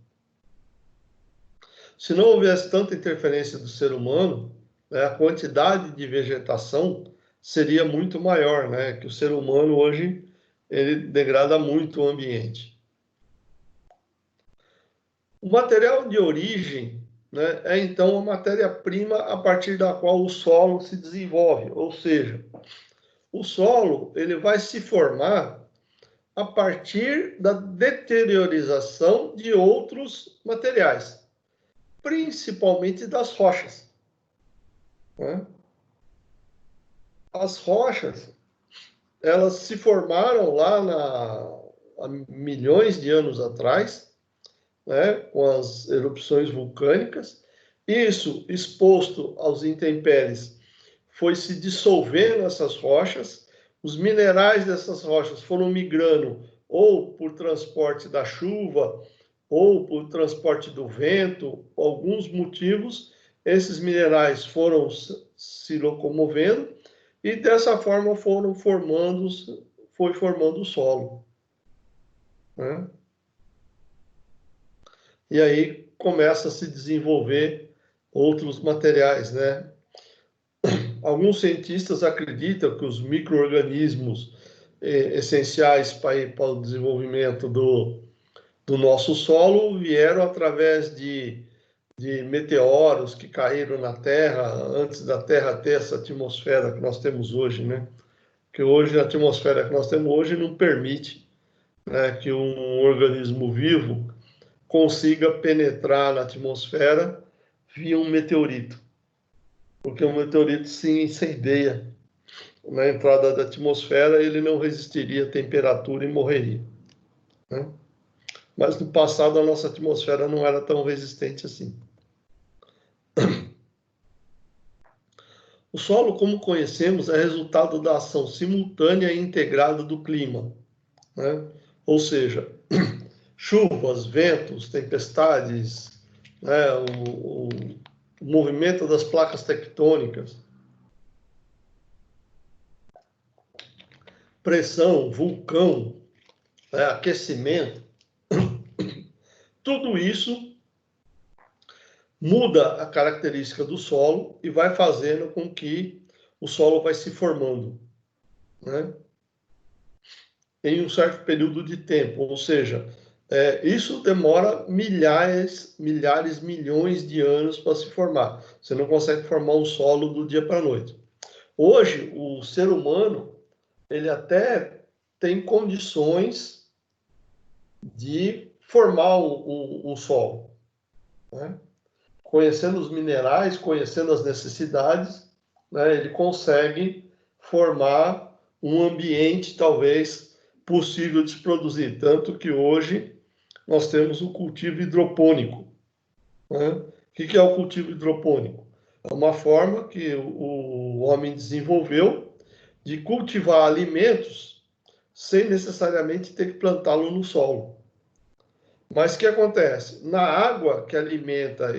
Speaker 2: Se não houvesse tanta interferência do ser humano, né, a quantidade de vegetação seria muito maior, né? Que o ser humano hoje ele degrada muito o ambiente. O material de origem, né, é então a matéria-prima a partir da qual o solo se desenvolve, ou seja, o solo ele vai se formar a partir da deteriorização de outros materiais, principalmente das rochas, né? As rochas, elas se formaram lá há milhões de anos atrás, né, com as erupções vulcânicas. Isso, exposto aos intempéries, foi se dissolvendo essas rochas. Os minerais dessas rochas foram migrando ou por transporte da chuva ou por transporte do vento, por alguns motivos, esses minerais foram se locomovendo e dessa forma foi formando o solo, né? E aí começa a se desenvolver outros materiais, né? Alguns cientistas acreditam que os micro-organismos essenciais para o desenvolvimento do nosso solo vieram através de meteoros que caíram na Terra antes da Terra ter essa atmosfera que nós temos hoje, né? Que hoje a atmosfera que nós temos hoje não permite, né, que um organismo vivo consiga penetrar na atmosfera via um meteorito, porque o meteorito se incendeia na entrada da atmosfera, ele não resistiria à temperatura e morreria, né? Mas no passado a nossa atmosfera não era tão resistente assim. O solo, como conhecemos, é resultado da ação simultânea e integrada do clima, né? Ou seja, chuvas, ventos, tempestades, né? O movimento das placas tectônicas, pressão, vulcão, né? Aquecimento, tudo isso muda a característica do solo e vai fazendo com que o solo vai se formando, né, em um certo período de tempo. Ou seja, isso demora milhares, milhões de anos para se formar. Você não consegue formar um solo do dia para a noite. Hoje, o ser humano, ele até tem condições de formar um solo, né? Conhecendo os minerais, conhecendo as necessidades, né, ele consegue formar um ambiente, talvez, possível de se produzir. Tanto que hoje nós temos o cultivo hidropônico, né? O que é o cultivo hidropônico? É uma forma que o homem desenvolveu de cultivar alimentos sem necessariamente ter que plantá-lo no solo. Mas o que acontece? Na água que alimenta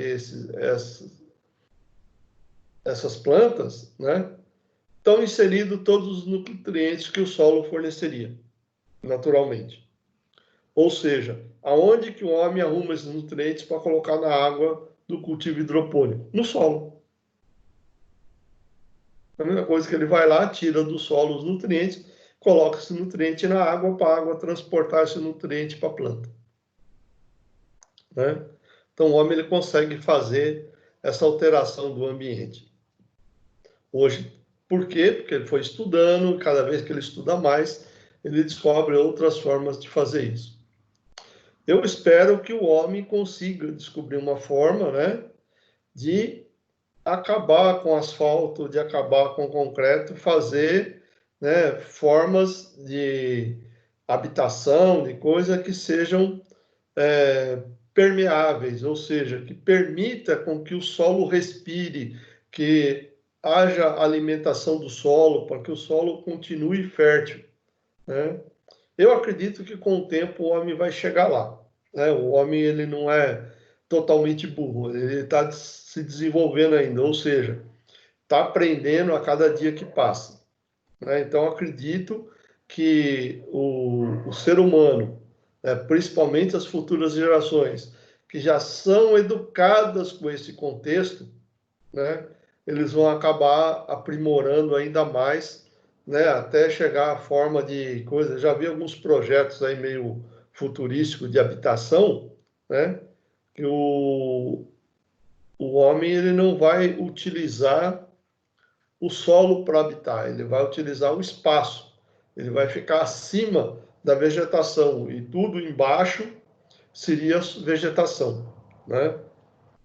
Speaker 2: essas plantas, né, estão inseridos todos os nutrientes que o solo forneceria, naturalmente. Ou seja, aonde que o homem arruma esses nutrientes para colocar na água do cultivo hidropônico? No solo. A mesma coisa que ele vai lá, tira do solo os nutrientes, coloca esse nutriente na água para a água transportar esse nutriente para a planta, né? Então, o homem ele consegue fazer essa alteração do ambiente. Hoje, Por quê? Porque ele foi estudando, cada vez que ele estuda mais, ele descobre outras formas de fazer isso. Eu espero que o homem consiga descobrir uma forma, né, de acabar com o asfalto, de acabar com o concreto, fazer, né, formas de habitação, de coisa que sejam permeáveis, ou seja, que permita com que o solo respire, que haja alimentação do solo, para que o solo continue fértil, né? Eu acredito que com o tempo o homem vai chegar lá, né? O homem ele não é totalmente burro, ele está se desenvolvendo ainda, ou seja, está aprendendo a cada dia que passa, né? Então acredito que o ser humano, né, principalmente as futuras gerações, que já são educadas com esse contexto, né, eles vão acabar aprimorando ainda mais, né, até chegar à forma de coisa. Já vi alguns projetos aí meio futurísticos de habitação, né, que o homem ele não vai utilizar o solo para habitar, ele vai utilizar o espaço, ele vai ficar acima da vegetação e tudo embaixo seria vegetação, né?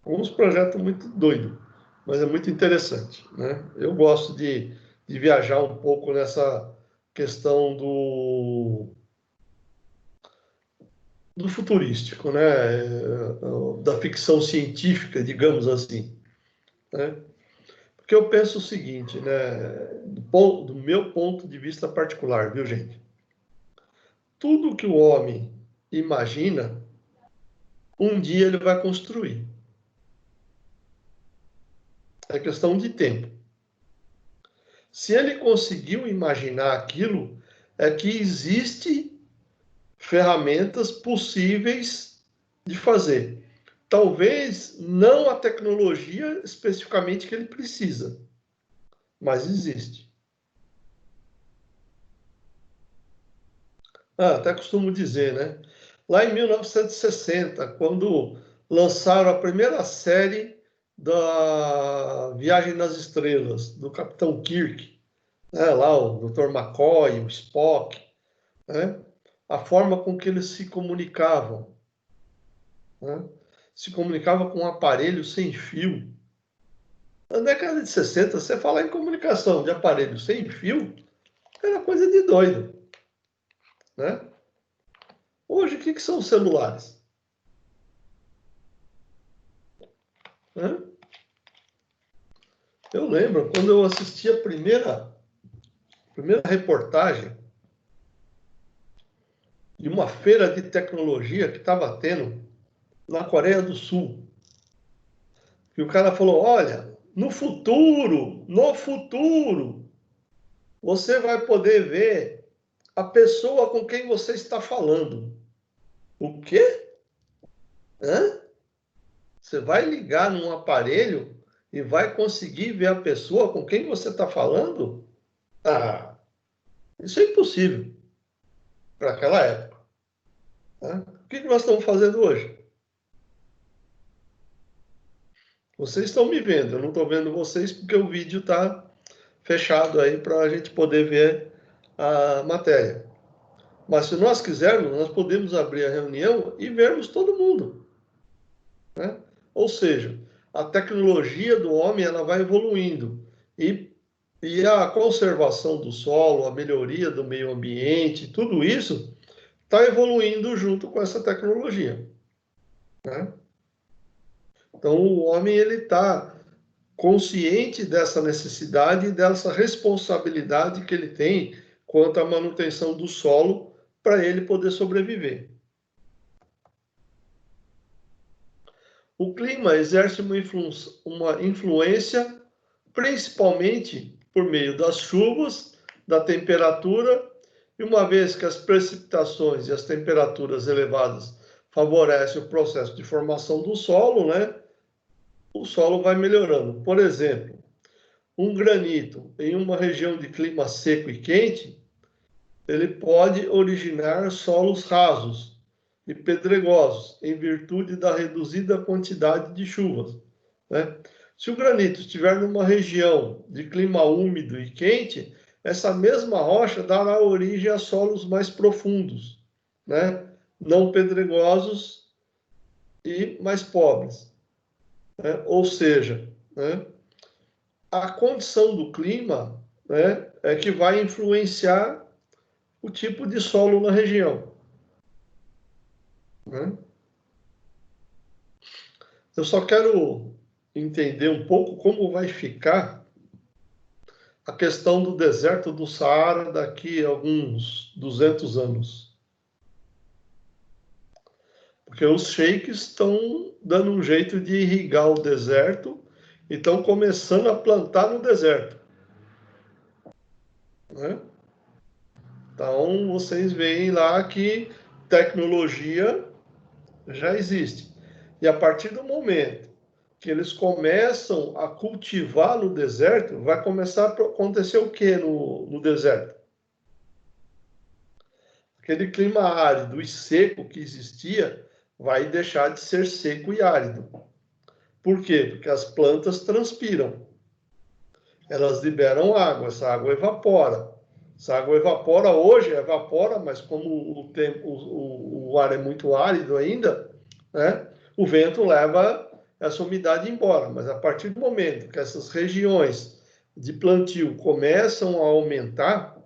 Speaker 2: Uns projetos muito doidos, mas é muito interessante, né? Eu gosto de viajar um pouco nessa questão do futurístico, né? Da ficção científica, digamos assim, né? Porque eu penso o seguinte, né? Do meu ponto de vista particular, viu, gente? Tudo que o homem imagina, um dia ele vai construir. É questão de tempo. Se ele conseguiu imaginar aquilo, é que existe ferramentas possíveis de fazer. Talvez não a tecnologia especificamente que ele precisa, mas existe. Até costumo dizer, né? Lá em 1960, quando lançaram a primeira série da Viagem nas Estrelas, do Capitão Kirk, né? Lá o Dr. McCoy, o Spock, né? A forma com que eles se comunicavam, né? Se comunicava com um aparelho sem fio. Na década de 60, você falar em comunicação de aparelho sem fio, era coisa de doido, né? Hoje, o que são os celulares? Né? Eu lembro, quando eu assisti a primeira reportagem de uma feira de tecnologia que estava tendo na Coreia do Sul. E o cara falou, olha, no futuro, você vai poder ver a pessoa com quem você está falando. O quê? Hã? Você vai ligar num aparelho e vai conseguir ver a pessoa com quem você está falando? Ah, isso é impossível para aquela época. Né? O que nós estamos fazendo hoje? Vocês estão me vendo, eu não estou vendo vocês porque o vídeo está fechado aí para a gente poder ver a matéria. Mas se nós quisermos, nós podemos abrir a reunião e vermos todo mundo, né? Ou seja, a tecnologia do homem ela vai evoluindo e a conservação do solo, a melhoria do meio ambiente, tudo isso está evoluindo junto com essa tecnologia, né? Então o homem ele está consciente dessa necessidade e dessa responsabilidade que ele tem quanto à manutenção do solo para ele poder sobreviver. O clima exerce uma influência principalmente por meio das chuvas, da temperatura, e uma vez que as precipitações e as temperaturas elevadas favorecem o processo de formação do solo, né? O solo vai melhorando. Por exemplo, um granito em uma região de clima seco e quente, ele pode originar solos rasos e pedregosos, em virtude da reduzida quantidade de chuvas, né? Se o granito estiver numa região de clima úmido e quente, essa mesma rocha dará origem a solos mais profundos, né? Não pedregosos e mais pobres, né? Ou seja, né, a condição do clima, né, é que vai influenciar o tipo de solo na região, né? Eu só quero entender um pouco como vai ficar a questão do deserto do Saara daqui a alguns 200 anos. Porque os sheiks estão dando um jeito de irrigar o deserto e estão começando a plantar no deserto, né? Então, vocês veem lá que tecnologia já existe. E a partir do momento que eles começam a cultivar no deserto, vai começar a acontecer o que no deserto? Aquele clima árido e seco que existia vai deixar de ser seco e árido. Por quê? Porque as plantas transpiram. Elas liberam água, essa água evapora. Essa água evapora, hoje evapora, mas como o ar é muito árido ainda, né, o vento leva essa umidade embora. Mas a partir do momento que essas regiões de plantio começam a aumentar,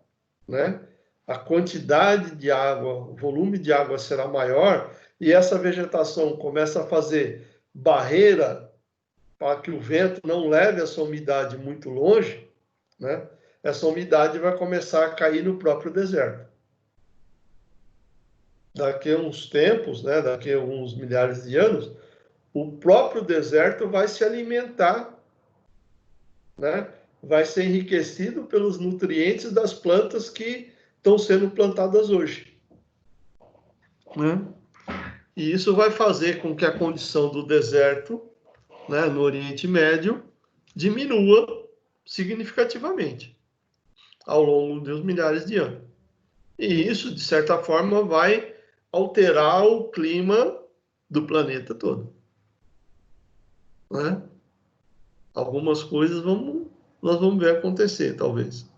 Speaker 2: né, a quantidade de água, o volume de água será maior, e essa vegetação começa a fazer barreira para que o vento não leve essa umidade muito longe, né? Essa umidade vai começar a cair no próprio deserto. Daqui a uns tempos, né, daqui a uns milhares de anos, o próprio deserto vai se alimentar, né? Vai ser enriquecido pelos nutrientes das plantas que estão sendo plantadas hoje, né? E isso vai fazer com que a condição do deserto, né, no Oriente Médio diminua significativamente ao longo dos milhares de anos. E isso, de certa forma, vai alterar o clima do planeta todo, né? Algumas coisas nós vamos ver acontecer, talvez.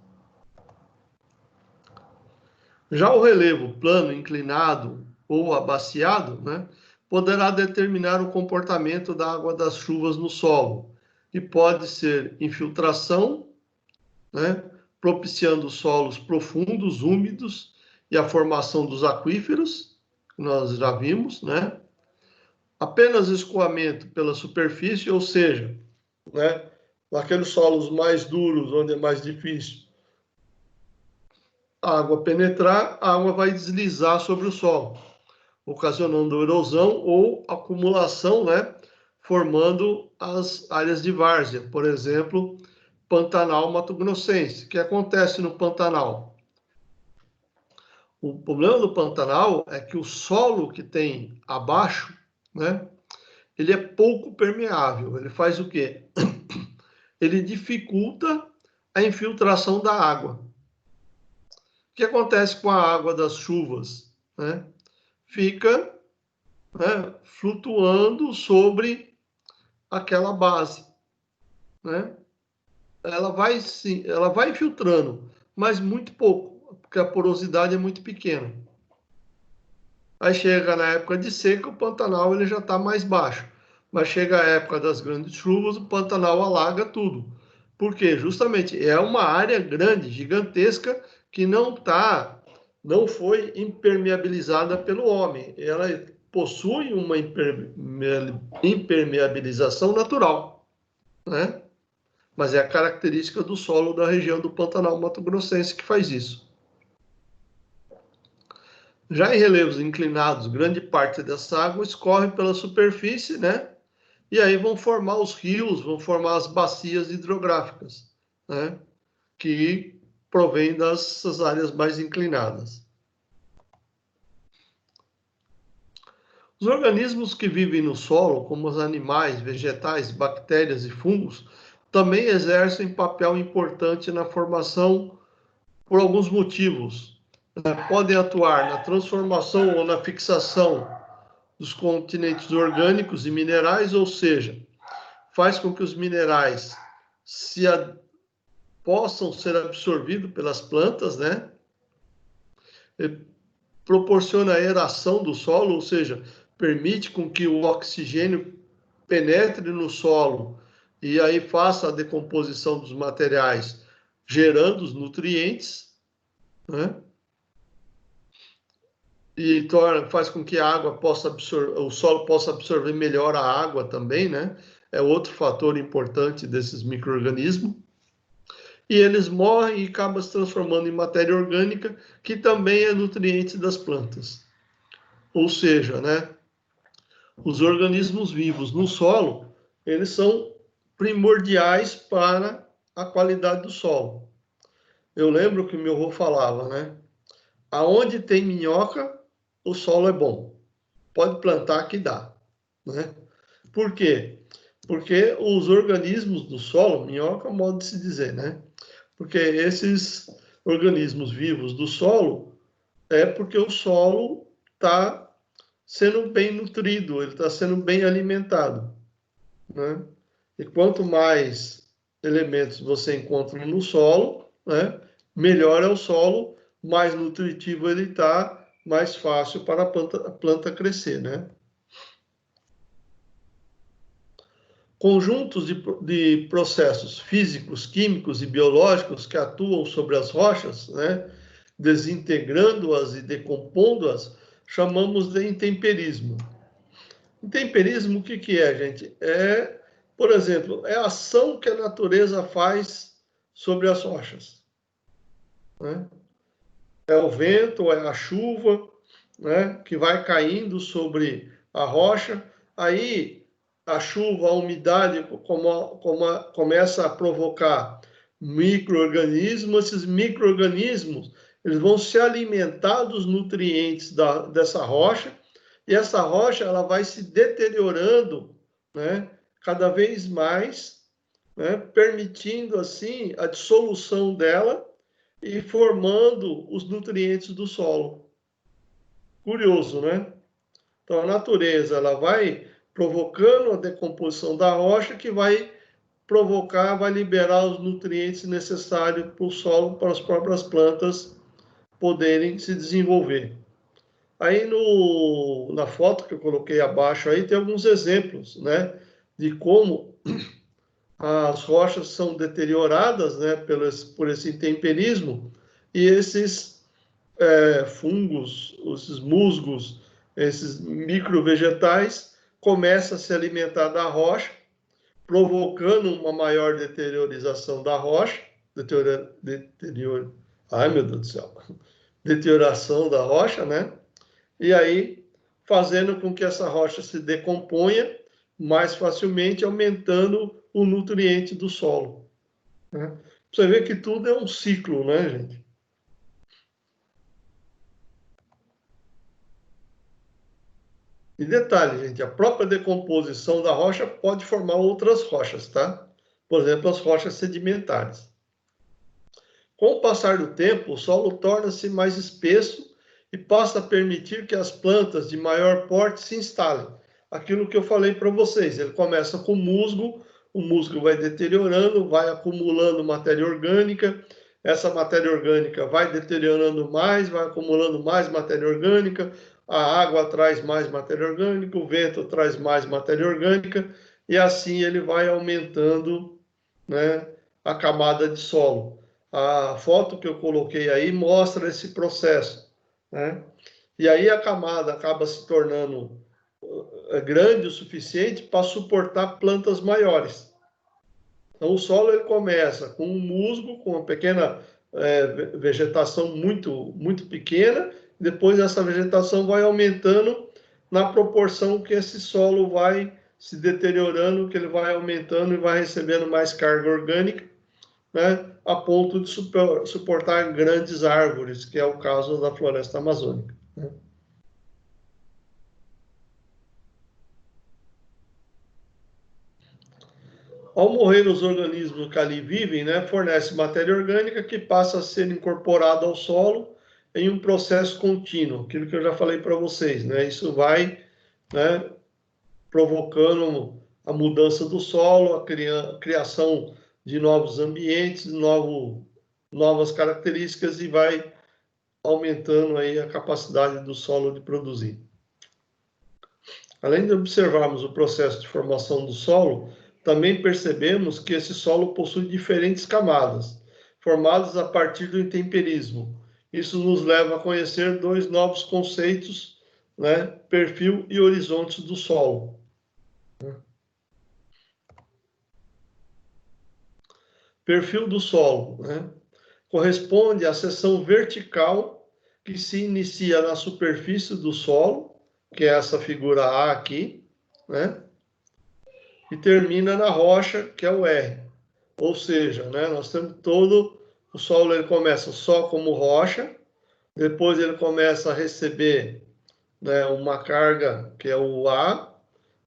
Speaker 2: Já o relevo plano, inclinado ou abaciado, né, poderá determinar o comportamento da água das chuvas no solo, e pode ser infiltração, né, propiciando solos profundos, úmidos, e a formação dos aquíferos, que nós já vimos, né? Apenas escoamento pela superfície, ou seja, né, naqueles solos mais duros, onde é mais difícil a água penetrar, a água vai deslizar sobre o solo, ocasionando erosão ou acumulação, né, formando as áreas de várzea, por exemplo, Pantanal mato-grossense. O que acontece no Pantanal? O problema do Pantanal é que o solo que tem abaixo, né, ele é pouco permeável. Ele faz o quê? Ele dificulta a infiltração da água. O que acontece com a água das chuvas, né? Fica, né, flutuando sobre aquela base, né? Ela vai infiltrando, mas muito pouco, porque a porosidade é muito pequena. Aí chega na época de seca, o Pantanal ele já está mais baixo. Mas chega a época das grandes chuvas, o Pantanal alaga tudo. Por quê? Justamente é uma área grande, gigantesca, que não foi impermeabilizada pelo homem. Ela possui uma impermeabilização natural, né? Mas é a característica do solo da região do Pantanal mato-grossense que faz isso. Já em relevos inclinados, grande parte dessa água escorre pela superfície, né? E aí vão formar os rios, vão formar as bacias hidrográficas, né? Que provém dessas áreas mais inclinadas. Os organismos que vivem no solo, como os animais, vegetais, bactérias e fungos, também exercem papel importante na formação por alguns motivos. Podem atuar na transformação ou na fixação dos continentes orgânicos e minerais, ou seja, faz com que os minerais possam ser absorvidos pelas plantas, né? Ele proporciona a aeração do solo, ou seja, permite com que o oxigênio penetre no solo e aí faça a decomposição dos materiais, gerando os nutrientes, né? E faz com que a água o solo possa absorver melhor a água também, né? É outro fator importante desses micro-organismos. E eles morrem e acabam se transformando em matéria orgânica, que também é nutriente das plantas. Ou seja, né? Os organismos vivos no solo, eles são primordiais para a qualidade do solo. Eu lembro que o meu avô falava, né? Aonde tem minhoca, o solo é bom. Pode plantar que dá, né? Por quê? Porque os organismos do solo, minhoca é um modo de se dizer, né? Porque esses organismos vivos do solo é porque o solo está sendo bem nutrido, ele está sendo bem alimentado, né? E quanto mais elementos você encontra no solo, né, melhor é o solo, mais nutritivo ele está, mais fácil para a planta crescer, né? Conjuntos de processos físicos, químicos e biológicos que atuam sobre as rochas, né, desintegrando-as e decompondo-as, chamamos de intemperismo. Intemperismo, o que é, gente? Por exemplo, é a ação que a natureza faz sobre as rochas, né? É o vento, é a chuva, né, que vai caindo sobre a rocha. Aí a chuva, a umidade começa a provocar micro-organismos. Esses micro-organismos eles vão se alimentar dos nutrientes dessa rocha, e essa rocha ela vai se deteriorando, né, cada vez mais, né, permitindo assim a dissolução dela e formando os nutrientes do solo. Curioso, né? Então a natureza ela vai provocando a decomposição da rocha, que vai liberar os nutrientes necessários para o solo, para as próprias plantas poderem se desenvolver. Aí na foto que eu coloquei abaixo aí tem alguns exemplos, né, de como as rochas são deterioradas, né, por esse intemperismo, e esses fungos, esses musgos, esses microvegetais começam a se alimentar da rocha, provocando uma maior deteriorização da rocha, ai meu Deus do céu, deterioração da rocha, né? E aí fazendo com que essa rocha se decomponha mais facilmente, aumentando o nutriente do solo, né? Você vê que tudo é um ciclo, né, gente? E detalhe, gente, a própria decomposição da rocha pode formar outras rochas, tá? Por exemplo, as rochas sedimentares. Com o passar do tempo, o solo torna-se mais espesso e passa a permitir que as plantas de maior porte se instalem. Aquilo que eu falei para vocês, ele começa com musgo, o musgo vai deteriorando, vai acumulando matéria orgânica, essa matéria orgânica vai deteriorando mais, vai acumulando mais matéria orgânica, a água traz mais matéria orgânica, o vento traz mais matéria orgânica, e assim ele vai aumentando, né, a camada de solo. A foto que eu coloquei aí mostra esse processo, né? E aí a camada acaba se tornando grande o suficiente para suportar plantas maiores. Então o solo ele começa com um musgo, com uma pequena vegetação muito pequena, depois essa vegetação vai aumentando na proporção que esse solo vai se deteriorando, que ele vai aumentando e vai recebendo mais carga orgânica, né, a ponto de suportar grandes árvores, que é o caso da floresta amazônica, né? Ao morrer os organismos que ali vivem, né, fornece matéria orgânica que passa a ser incorporada ao solo em um processo contínuo, aquilo que eu já falei para vocês, né? Isso vai, né, provocando a mudança do solo, a criação de novos ambientes, novas características e vai aumentando aí a capacidade do solo de produzir. Além de observarmos o processo de formação do solo, também percebemos que esse solo possui diferentes camadas, formadas a partir do intemperismo. Isso nos leva a conhecer dois novos conceitos, né? Perfil e horizontes do solo. Perfil do solo, né? Corresponde à seção vertical que se inicia na superfície do solo, que é essa figura A aqui, né? E termina na rocha, que é o R. Ou seja, né, nós temos todo o solo, ele começa só como rocha, depois ele começa a receber, né, uma carga, que é o A,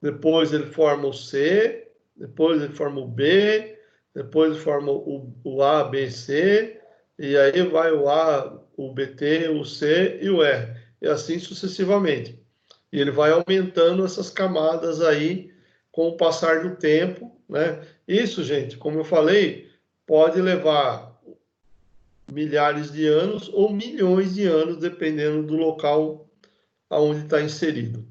Speaker 2: depois ele forma o C, depois ele forma o B, depois ele forma o A, B, C, e aí vai o A, o BT, o C e o R, e assim sucessivamente. E ele vai aumentando essas camadas aí com o passar do tempo, né? Isso, gente, como eu falei, pode levar milhares de anos ou milhões de anos, dependendo do local aonde está inserido.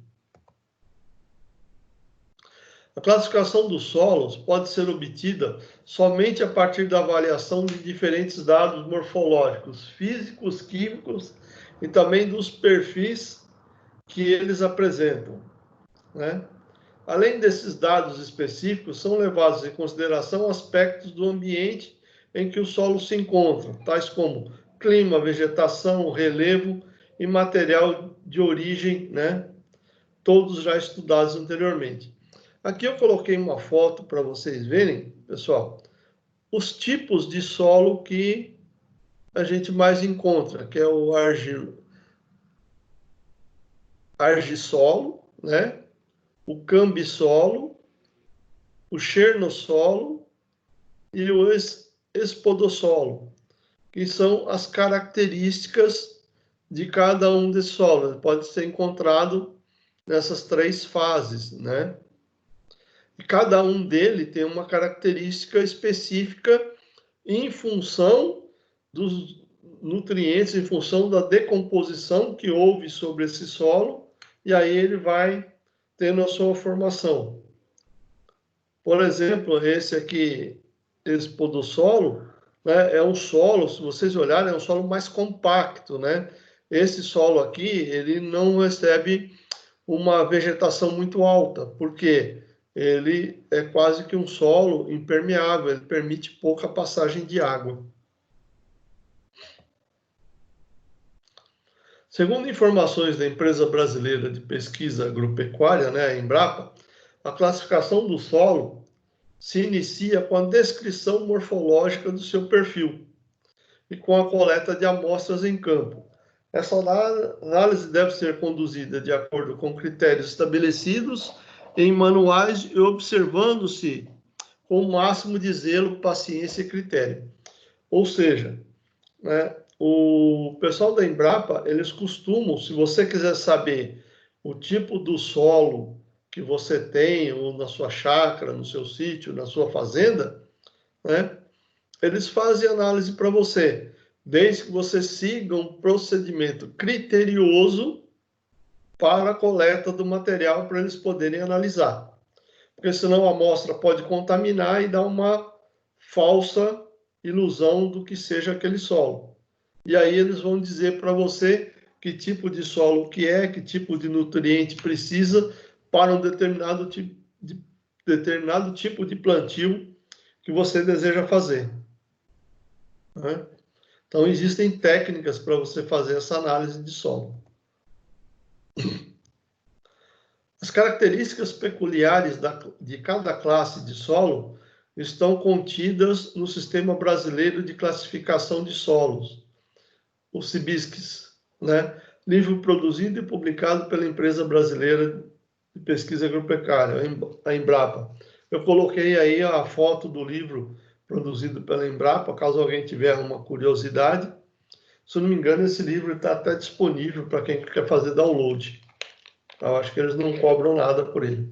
Speaker 2: A classificação dos solos pode ser obtida somente a partir da avaliação de diferentes dados morfológicos, físicos, químicos e também dos perfis que eles apresentam, né? Além desses dados específicos, são levados em consideração aspectos do ambiente em que o solo se encontra, tais como clima, vegetação, relevo e material de origem, né? Todos já estudados anteriormente. Aqui eu coloquei uma foto para vocês verem, pessoal, os tipos de solo que a gente mais encontra, que é o argissolo, né? O cambissolo, o chernossolo e o espodossolo, que são as características de cada um desses solos. Ele pode ser encontrado nessas três fases, né? E cada um dele tem uma característica específica em função dos nutrientes, em função da decomposição que houve sobre esse solo, e aí ele vai tendo a sua formação. Por exemplo, esse aqui, esse podossolo, né, é um solo, se vocês olharem, é um solo mais compacto, né? Esse solo aqui, ele não recebe uma vegetação muito alta, porque ele é quase que um solo impermeável, ele permite pouca passagem de água. Segundo informações da Empresa Brasileira de Pesquisa Agropecuária, né, a Embrapa, a classificação do solo se inicia com a descrição morfológica do seu perfil e com a coleta de amostras em campo. Essa análise deve ser conduzida de acordo com critérios estabelecidos em manuais e observando-se com o máximo de zelo, paciência e critério. Ou seja, né, o pessoal da Embrapa, eles costumam, se você quiser saber o tipo do solo que você tem, ou na sua chácara, no seu sítio, na sua fazenda, né, eles fazem análise para você, desde que você siga um procedimento criterioso para a coleta do material para eles poderem analisar. Porque senão a amostra pode contaminar e dar uma falsa ilusão do que seja aquele solo. E aí eles vão dizer para você que tipo de solo que é, que tipo de nutriente precisa para um determinado tipo de plantio que você deseja fazer. Né? Então, existem técnicas para você fazer essa análise de solo. As características peculiares de cada classe de solo estão contidas no Sistema Brasileiro de Classificação de Solos, o CIBISCS, né? Livro produzido e publicado pela Empresa Brasileira de Pesquisa Agropecuária, a Embrapa. Eu coloquei aí a foto do livro produzido pela Embrapa, caso alguém tiver uma curiosidade. Se eu não me engano, esse livro está até disponível para quem quer fazer download. Eu acho que eles não cobram nada por ele.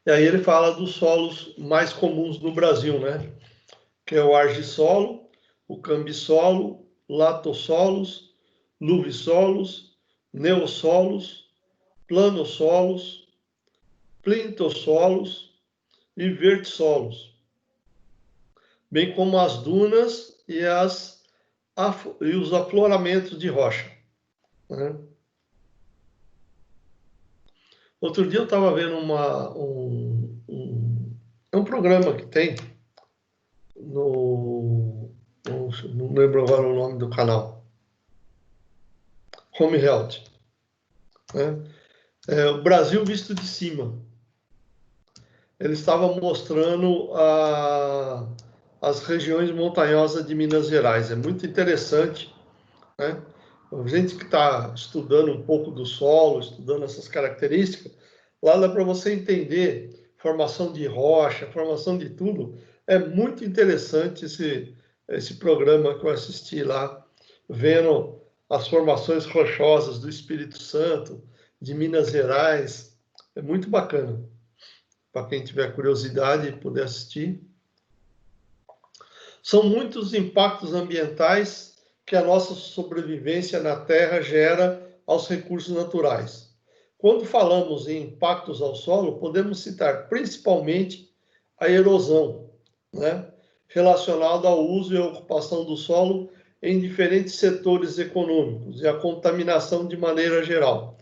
Speaker 2: E aí ele fala dos solos mais comuns no Brasil, né? Que é o argissolo, o cambissolo, latossolos, luvissolos, neossolos, planossolos, plintossolos e vertissolos, bem como as dunas e os afloramentos de rocha, né? Outro dia eu estava vendo um programa que tem não lembro agora o nome do canal, Home Health, né? O Brasil visto de cima. Ele estava mostrando as regiões montanhosas de Minas Gerais. É muito interessante, né? A gente que está estudando um pouco do solo, estudando essas características, lá dá para você entender formação de rocha, formação de tudo. É muito interessante esse programa que eu assisti lá, vendo as formações rochosas do Espírito Santo, de Minas Gerais. É muito bacana, para quem tiver curiosidade e puder assistir. São muitos impactos ambientais que a nossa sobrevivência na Terra gera aos recursos naturais. Quando falamos em impactos ao solo, podemos citar principalmente a erosão, né? Relacionada ao uso e ocupação do solo em diferentes setores econômicos e a contaminação de maneira geral.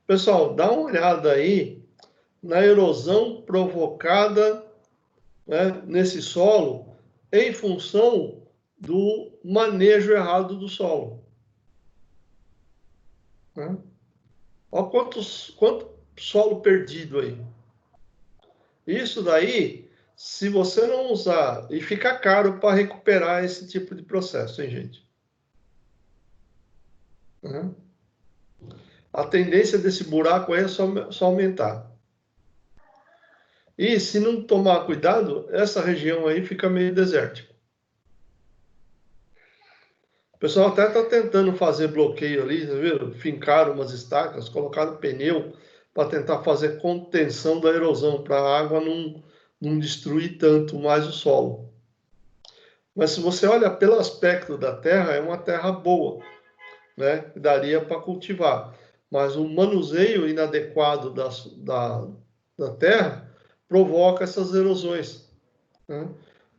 Speaker 2: Pessoal, dá uma olhada aí na erosão provocada, né, nesse solo em função do manejo errado do solo, né? Olha quanto solo perdido aí. Isso daí, se você não usar, e fica caro para recuperar esse tipo de processo, hein, gente? Né? A tendência desse buraco aí é só aumentar. E se não tomar cuidado, essa região aí fica meio desértica. O pessoal até está tentando fazer bloqueio ali, tá vendo? Fincaram umas estacas, colocaram pneu para tentar fazer contenção da erosão, para a água não destruir tanto mais o solo. Mas se você olha pelo aspecto da terra, é uma terra boa, né? Que daria para cultivar. Mas o manuseio inadequado da terra provoca essas erosões, né?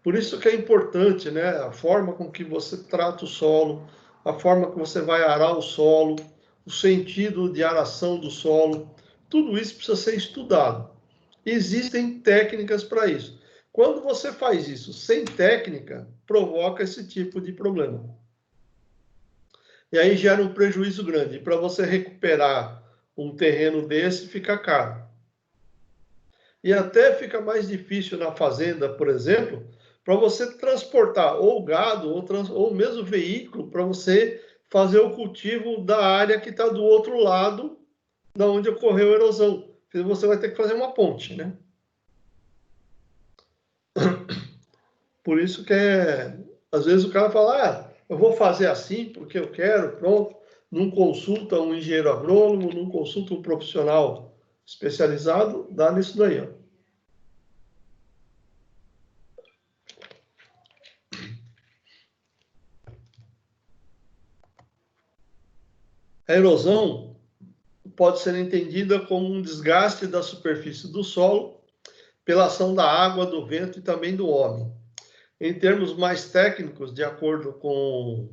Speaker 2: Por isso que é importante, né, a forma com que você trata o solo, a forma que você vai arar o solo, o sentido de aração do solo, tudo isso precisa ser estudado. Existem técnicas para isso. Quando você faz isso sem técnica, provoca esse tipo de problema. E aí gera um prejuízo grande. Para você recuperar um terreno desse, fica caro. E até fica mais difícil na fazenda, por exemplo, para você transportar ou gado ou mesmo veículo para você fazer o cultivo da área que está do outro lado da onde ocorreu a erosão. Você vai ter que fazer uma ponte, né? Por isso que às vezes o cara fala, eu vou fazer assim porque eu quero, pronto. Não consulta um engenheiro agrônomo, não consulta um profissional especializado, dá nisso daí, ó. A erosão pode ser entendida como um desgaste da superfície do solo pela ação da água, do vento e também do homem. Em termos mais técnicos, de acordo com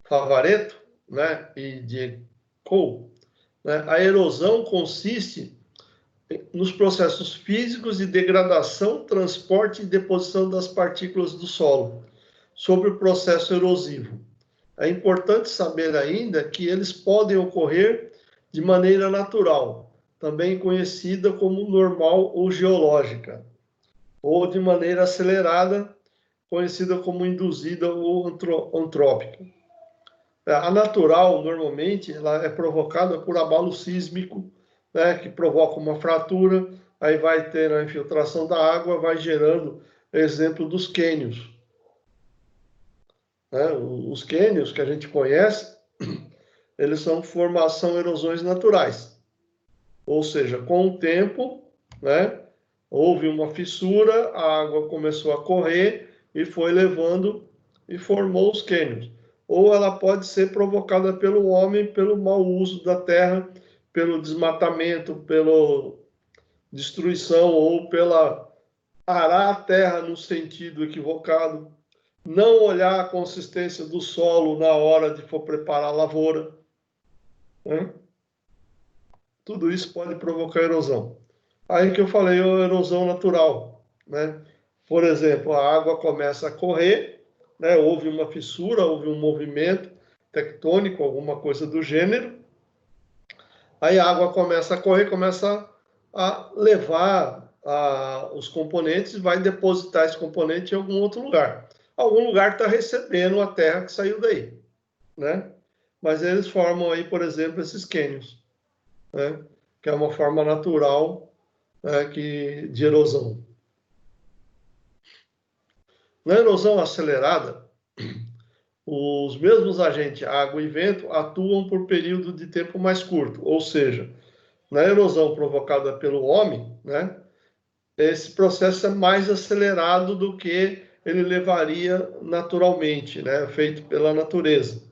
Speaker 2: Favaretto, né, e de Cole, né, a erosão consiste nos processos físicos de degradação, transporte e deposição das partículas do solo sobre o processo erosivo. É importante saber ainda que eles podem ocorrer de maneira natural, também conhecida como normal ou geológica, ou de maneira acelerada, conhecida como induzida ou antrópica. A natural, normalmente, ela é provocada por abalo sísmico, né, que provoca uma fratura, aí vai ter a infiltração da água, vai gerando, exemplo dos cânions. Né? Os cânions que a gente conhece, eles são erosões naturais. Ou seja, com o tempo, né, houve uma fissura, a água começou a correr e foi levando e formou os cânions. Ou ela pode ser provocada pelo homem, pelo mau uso da terra, pelo desmatamento, pela destruição ou pela arar a terra no sentido equivocado, não olhar a consistência do solo na hora de for preparar a lavoura, né? Tudo isso pode provocar erosão. Aí que eu falei, a erosão natural, né? Por exemplo, a água começa a correr, né? Houve uma fissura, houve um movimento tectônico, alguma coisa do gênero. Aí a água começa a correr, começa a levar os componentes e vai depositar esse componente em algum outro lugar. Algum lugar está recebendo a terra que saiu daí, né? Mas eles formam aí, por exemplo, esses cânions, né? Que é uma forma natural, né, de erosão. Na erosão acelerada, os mesmos agentes, água e vento, atuam por período de tempo mais curto, ou seja, na erosão provocada pelo homem, né, esse processo é mais acelerado do que ele levaria naturalmente, né, feito pela natureza,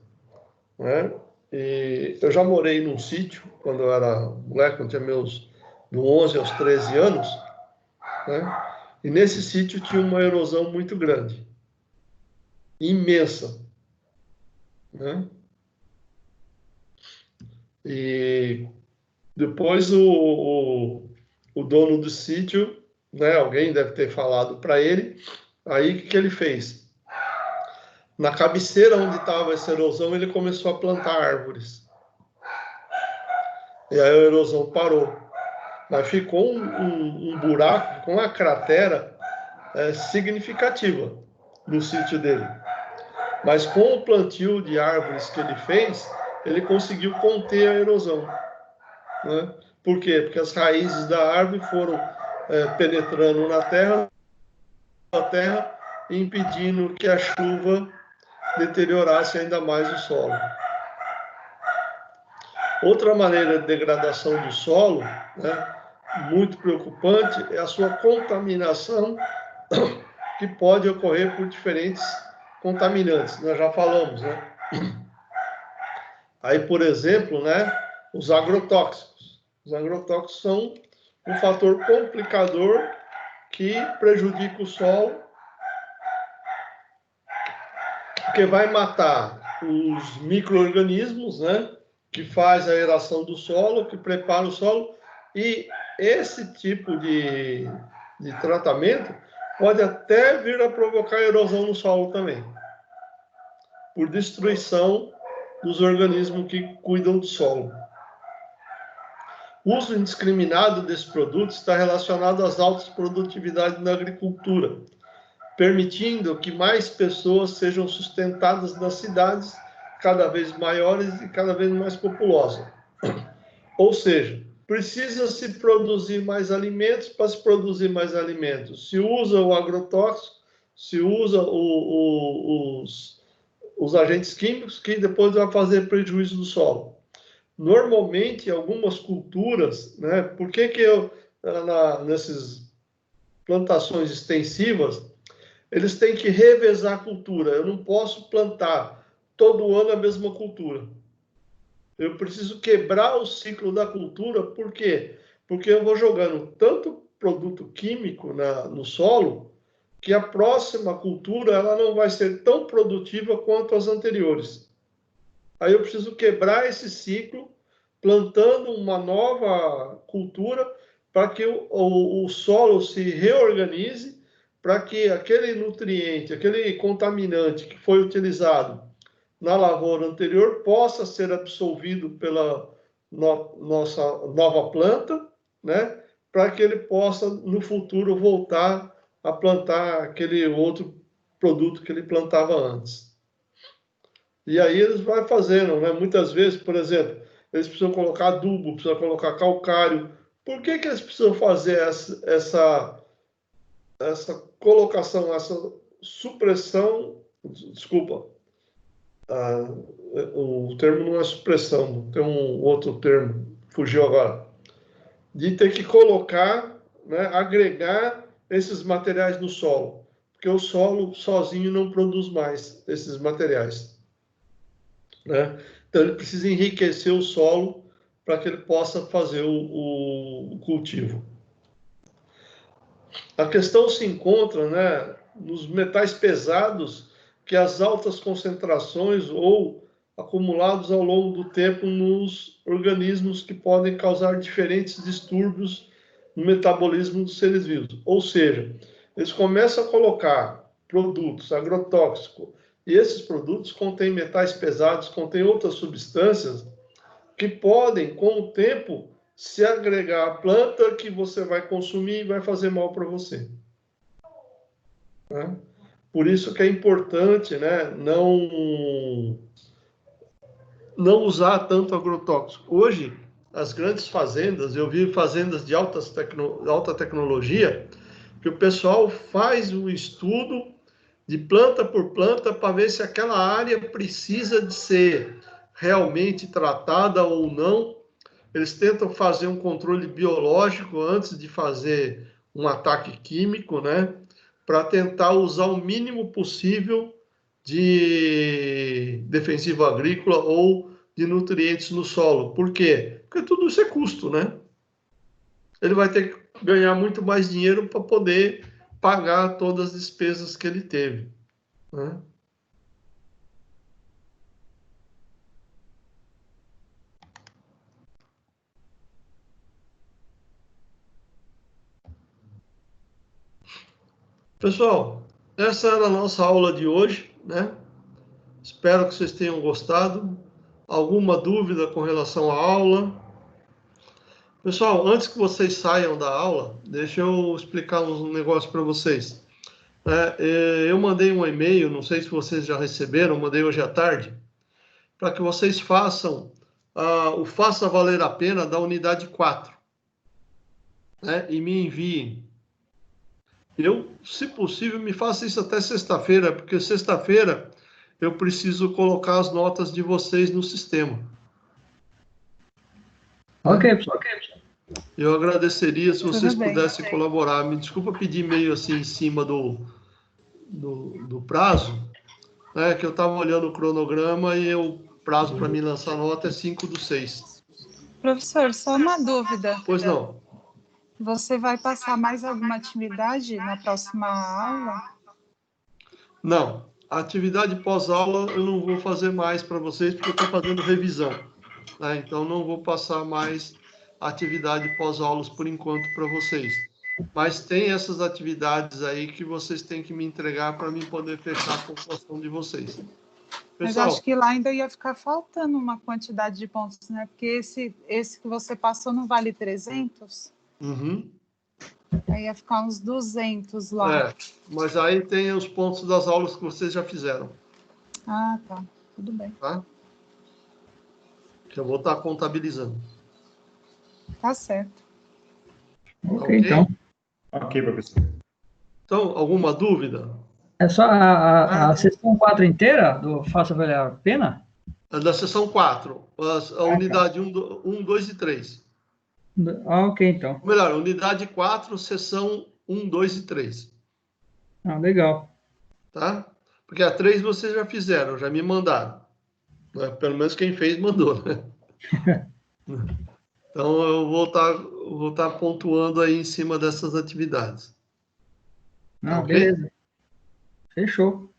Speaker 2: né? E eu já morei num sítio, quando eu era moleque, quando tinha meus 11 aos 13 anos, né? E nesse sítio tinha uma erosão muito grande, imensa, né? E depois o dono do sítio, né, alguém deve ter falado para ele, aí o que ele fez? Na cabeceira onde estava essa erosão, ele começou a plantar árvores. E aí a erosão parou. Mas ficou um buraco, ficou uma cratera significativa no sítio dele. Mas com o plantio de árvores que ele fez, ele conseguiu conter a erosão, né? Por quê? Porque as raízes da árvore foram penetrando na terra, e impedindo que a chuva deteriorasse ainda mais o solo. Outra maneira de degradação do solo, né, muito preocupante, é a sua contaminação, que pode ocorrer por diferentes contaminantes. Nós já falamos, né? Aí, por exemplo, né, os agrotóxicos. Os agrotóxicos são um fator complicador que prejudica o solo, porque vai matar os micro-organismos, né, que faz a aeração do solo, que prepara o solo, e esse tipo de tratamento pode até vir a provocar erosão no solo também, por destruição dos organismos que cuidam do solo. O uso indiscriminado desses produtos está relacionado às altas produtividades na agricultura, permitindo que mais pessoas sejam sustentadas nas cidades cada vez maiores e cada vez mais populosas. Ou seja, precisa-se produzir mais alimentos. Para se produzir mais alimentos, se usa o agrotóxico, se usa os agentes químicos, que depois vai fazer prejuízo do solo. Normalmente, algumas culturas, né, por que nessas plantações extensivas, eles têm que revezar a cultura? Eu não posso plantar todo ano a mesma cultura. Eu preciso quebrar o ciclo da cultura. Por quê? Porque eu vou jogando tanto produto químico no solo, que a próxima cultura ela não vai ser tão produtiva quanto as anteriores. Aí eu preciso quebrar esse ciclo, plantando uma nova cultura, para que o solo se reorganize, para que aquele nutriente, aquele contaminante que foi utilizado na lavoura anterior possa ser absorvido pela nossa nova planta, né? Para que ele possa, no futuro, voltar a plantar aquele outro produto que ele plantava antes. E aí eles vão fazendo, né? Muitas vezes, por exemplo, eles precisam colocar adubo, precisam colocar calcário. Por que eles precisam fazer essa colocação, essa supressão? Desculpa, o termo não é supressão, tem um outro termo, fugiu agora. De ter que colocar né, agregar esses materiais no solo, porque o solo sozinho não produz mais esses materiais, né? Então, ele precisa enriquecer o solo para que ele possa fazer o cultivo. A questão se encontra, né, nos metais pesados, que as altas concentrações ou acumulados ao longo do tempo nos organismos que podem causar diferentes distúrbios no metabolismo dos seres vivos. Ou seja, eles começam a colocar produtos agrotóxicos, e esses produtos contêm metais pesados, contêm outras substâncias que podem, com o tempo, se agregar à planta que você vai consumir e vai fazer mal para você. Né? Por isso que é importante, né, não usar tanto agrotóxico. Hoje, as grandes fazendas, eu vi fazendas de alta tecnologia, que o pessoal faz o estudo de planta por planta para ver se aquela área precisa de ser realmente tratada ou não. Eles tentam fazer um controle biológico antes de fazer um ataque químico, né? Para tentar usar o mínimo possível de defensivo agrícola ou de nutrientes no solo. Por quê? Porque tudo isso é custo, né? Ele vai ter que ganhar muito mais dinheiro para poder pagar todas as despesas que ele teve, né? Pessoal, essa era a nossa aula de hoje, né? Espero que vocês tenham gostado. Alguma dúvida com relação à aula? Pessoal, antes que vocês saiam da aula, deixa eu explicar um negócio para vocês. Eu mandei um e-mail, não sei se vocês já receberam, mandei hoje à tarde, para que vocês façam o Faça Valer a Pena da unidade 4, né? E me enviem. Se possível, me faça isso até sexta-feira, porque sexta-feira eu preciso colocar as notas de vocês no sistema.
Speaker 3: Ok, pessoal.
Speaker 2: Eu agradeceria se vocês pudessem colaborar. Me desculpa pedir meio assim em cima do prazo, né, que eu estava olhando o cronograma e o prazo para me lançar nota é 5/6.
Speaker 1: Professor, só uma dúvida.
Speaker 2: Pois não.
Speaker 1: Você vai passar mais alguma atividade na próxima aula?
Speaker 2: Não. A atividade pós-aula eu não vou fazer mais para vocês, porque eu estou fazendo revisão, né? Então, não vou passar mais atividade pós-aulas por enquanto para vocês. Mas tem essas atividades aí que vocês têm que me entregar para mim poder fechar a pontuação de vocês.
Speaker 1: Pessoal, mas acho que lá ainda ia ficar faltando uma quantidade de pontos, né? Porque esse que você passou não vale 300?
Speaker 2: Uhum.
Speaker 1: Aí ia ficar uns 200 lá.
Speaker 2: Mas aí tem os pontos das aulas que vocês já fizeram.
Speaker 1: Ah, tá. Tudo bem.
Speaker 2: Tá? Que eu vou estar contabilizando.
Speaker 1: Tá certo.
Speaker 3: Ok, então.
Speaker 4: Ok, professor.
Speaker 2: Então, alguma dúvida?
Speaker 3: É só a sessão 4 inteira do Faça Valer a Pena?
Speaker 2: Da sessão 4. A unidade 1, 2 e 3.
Speaker 3: Ok, então.
Speaker 2: Melhor, unidade 4, sessão 1, 2 e 3.
Speaker 3: Legal.
Speaker 2: Tá? Porque a 3 vocês já fizeram, já me mandaram. Pelo menos quem fez mandou, né? Então, eu vou estar pontuando aí em cima dessas atividades. Okay?
Speaker 3: Beleza. Fechou.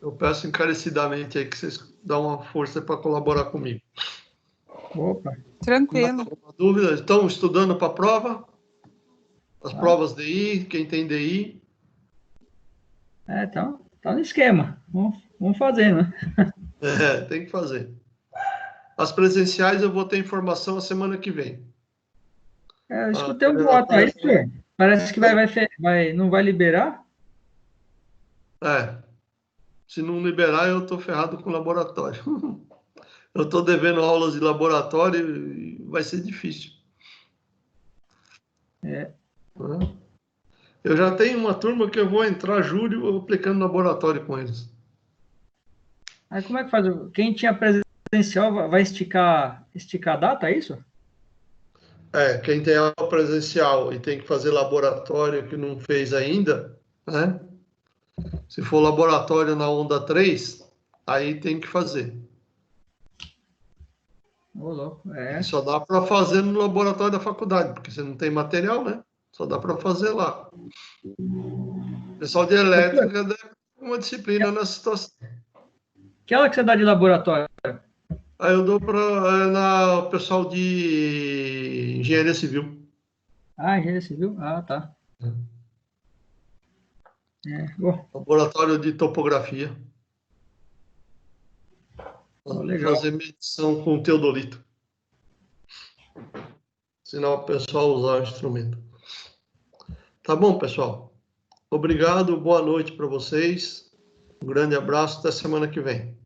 Speaker 2: Eu peço encarecidamente aí que vocês dão uma força para colaborar comigo.
Speaker 3: Opa.
Speaker 1: Tranquilo.
Speaker 2: Uma dúvida? Estão estudando para a prova? As provas DI, quem tem DI?
Speaker 3: Tá no esquema. Vamos fazer, né?
Speaker 2: Tem que fazer. As presenciais eu vou ter informação a semana que vem.
Speaker 3: Eu escutei um voto aí, senhor. Parece que não vai liberar?
Speaker 2: Se não liberar, eu estou ferrado com o laboratório. Eu estou devendo aulas de laboratório e vai ser difícil. Eu já tenho uma turma que eu vou entrar julho aplicando laboratório com eles.
Speaker 3: Aí como é que faz? Quem tinha presencial vai esticar a data, é isso?
Speaker 2: Quem tem aula presencial e tem que fazer laboratório que não fez ainda, né? Se for laboratório na onda 3, aí tem que fazer.
Speaker 3: Ô, louco,
Speaker 2: E só dá para fazer no laboratório da faculdade, porque você não tem material, né? Só dá para fazer lá. O pessoal de elétrica deve ter uma disciplina nessa situação.
Speaker 3: Que aula que você dá de laboratório?
Speaker 2: Aí eu dou para o pessoal de engenharia civil.
Speaker 3: Ah, engenharia civil? Ah, tá.
Speaker 2: Laboratório de topografia.
Speaker 3: Legal.
Speaker 2: Fazer medição com teodolito. Ensinar o pessoal a usar o instrumento. Tá bom, pessoal? Obrigado, boa noite para vocês. Um grande abraço, até semana que vem.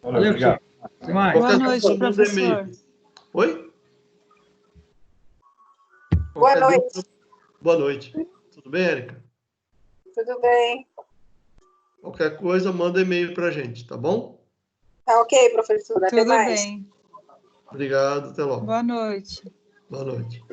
Speaker 3: Valeu, obrigado. Até mais.
Speaker 1: Boa noite, professor.
Speaker 2: Oi?
Speaker 4: Boa noite.
Speaker 2: Boa noite. Tudo bem, Érica?
Speaker 4: Tudo bem.
Speaker 2: Qualquer coisa, manda e-mail para a gente, tá bom?
Speaker 4: Tá ok, professor. Até
Speaker 1: Tudo
Speaker 4: mais.
Speaker 1: bem.
Speaker 2: Obrigado, até logo.
Speaker 1: Boa noite.
Speaker 2: Boa noite.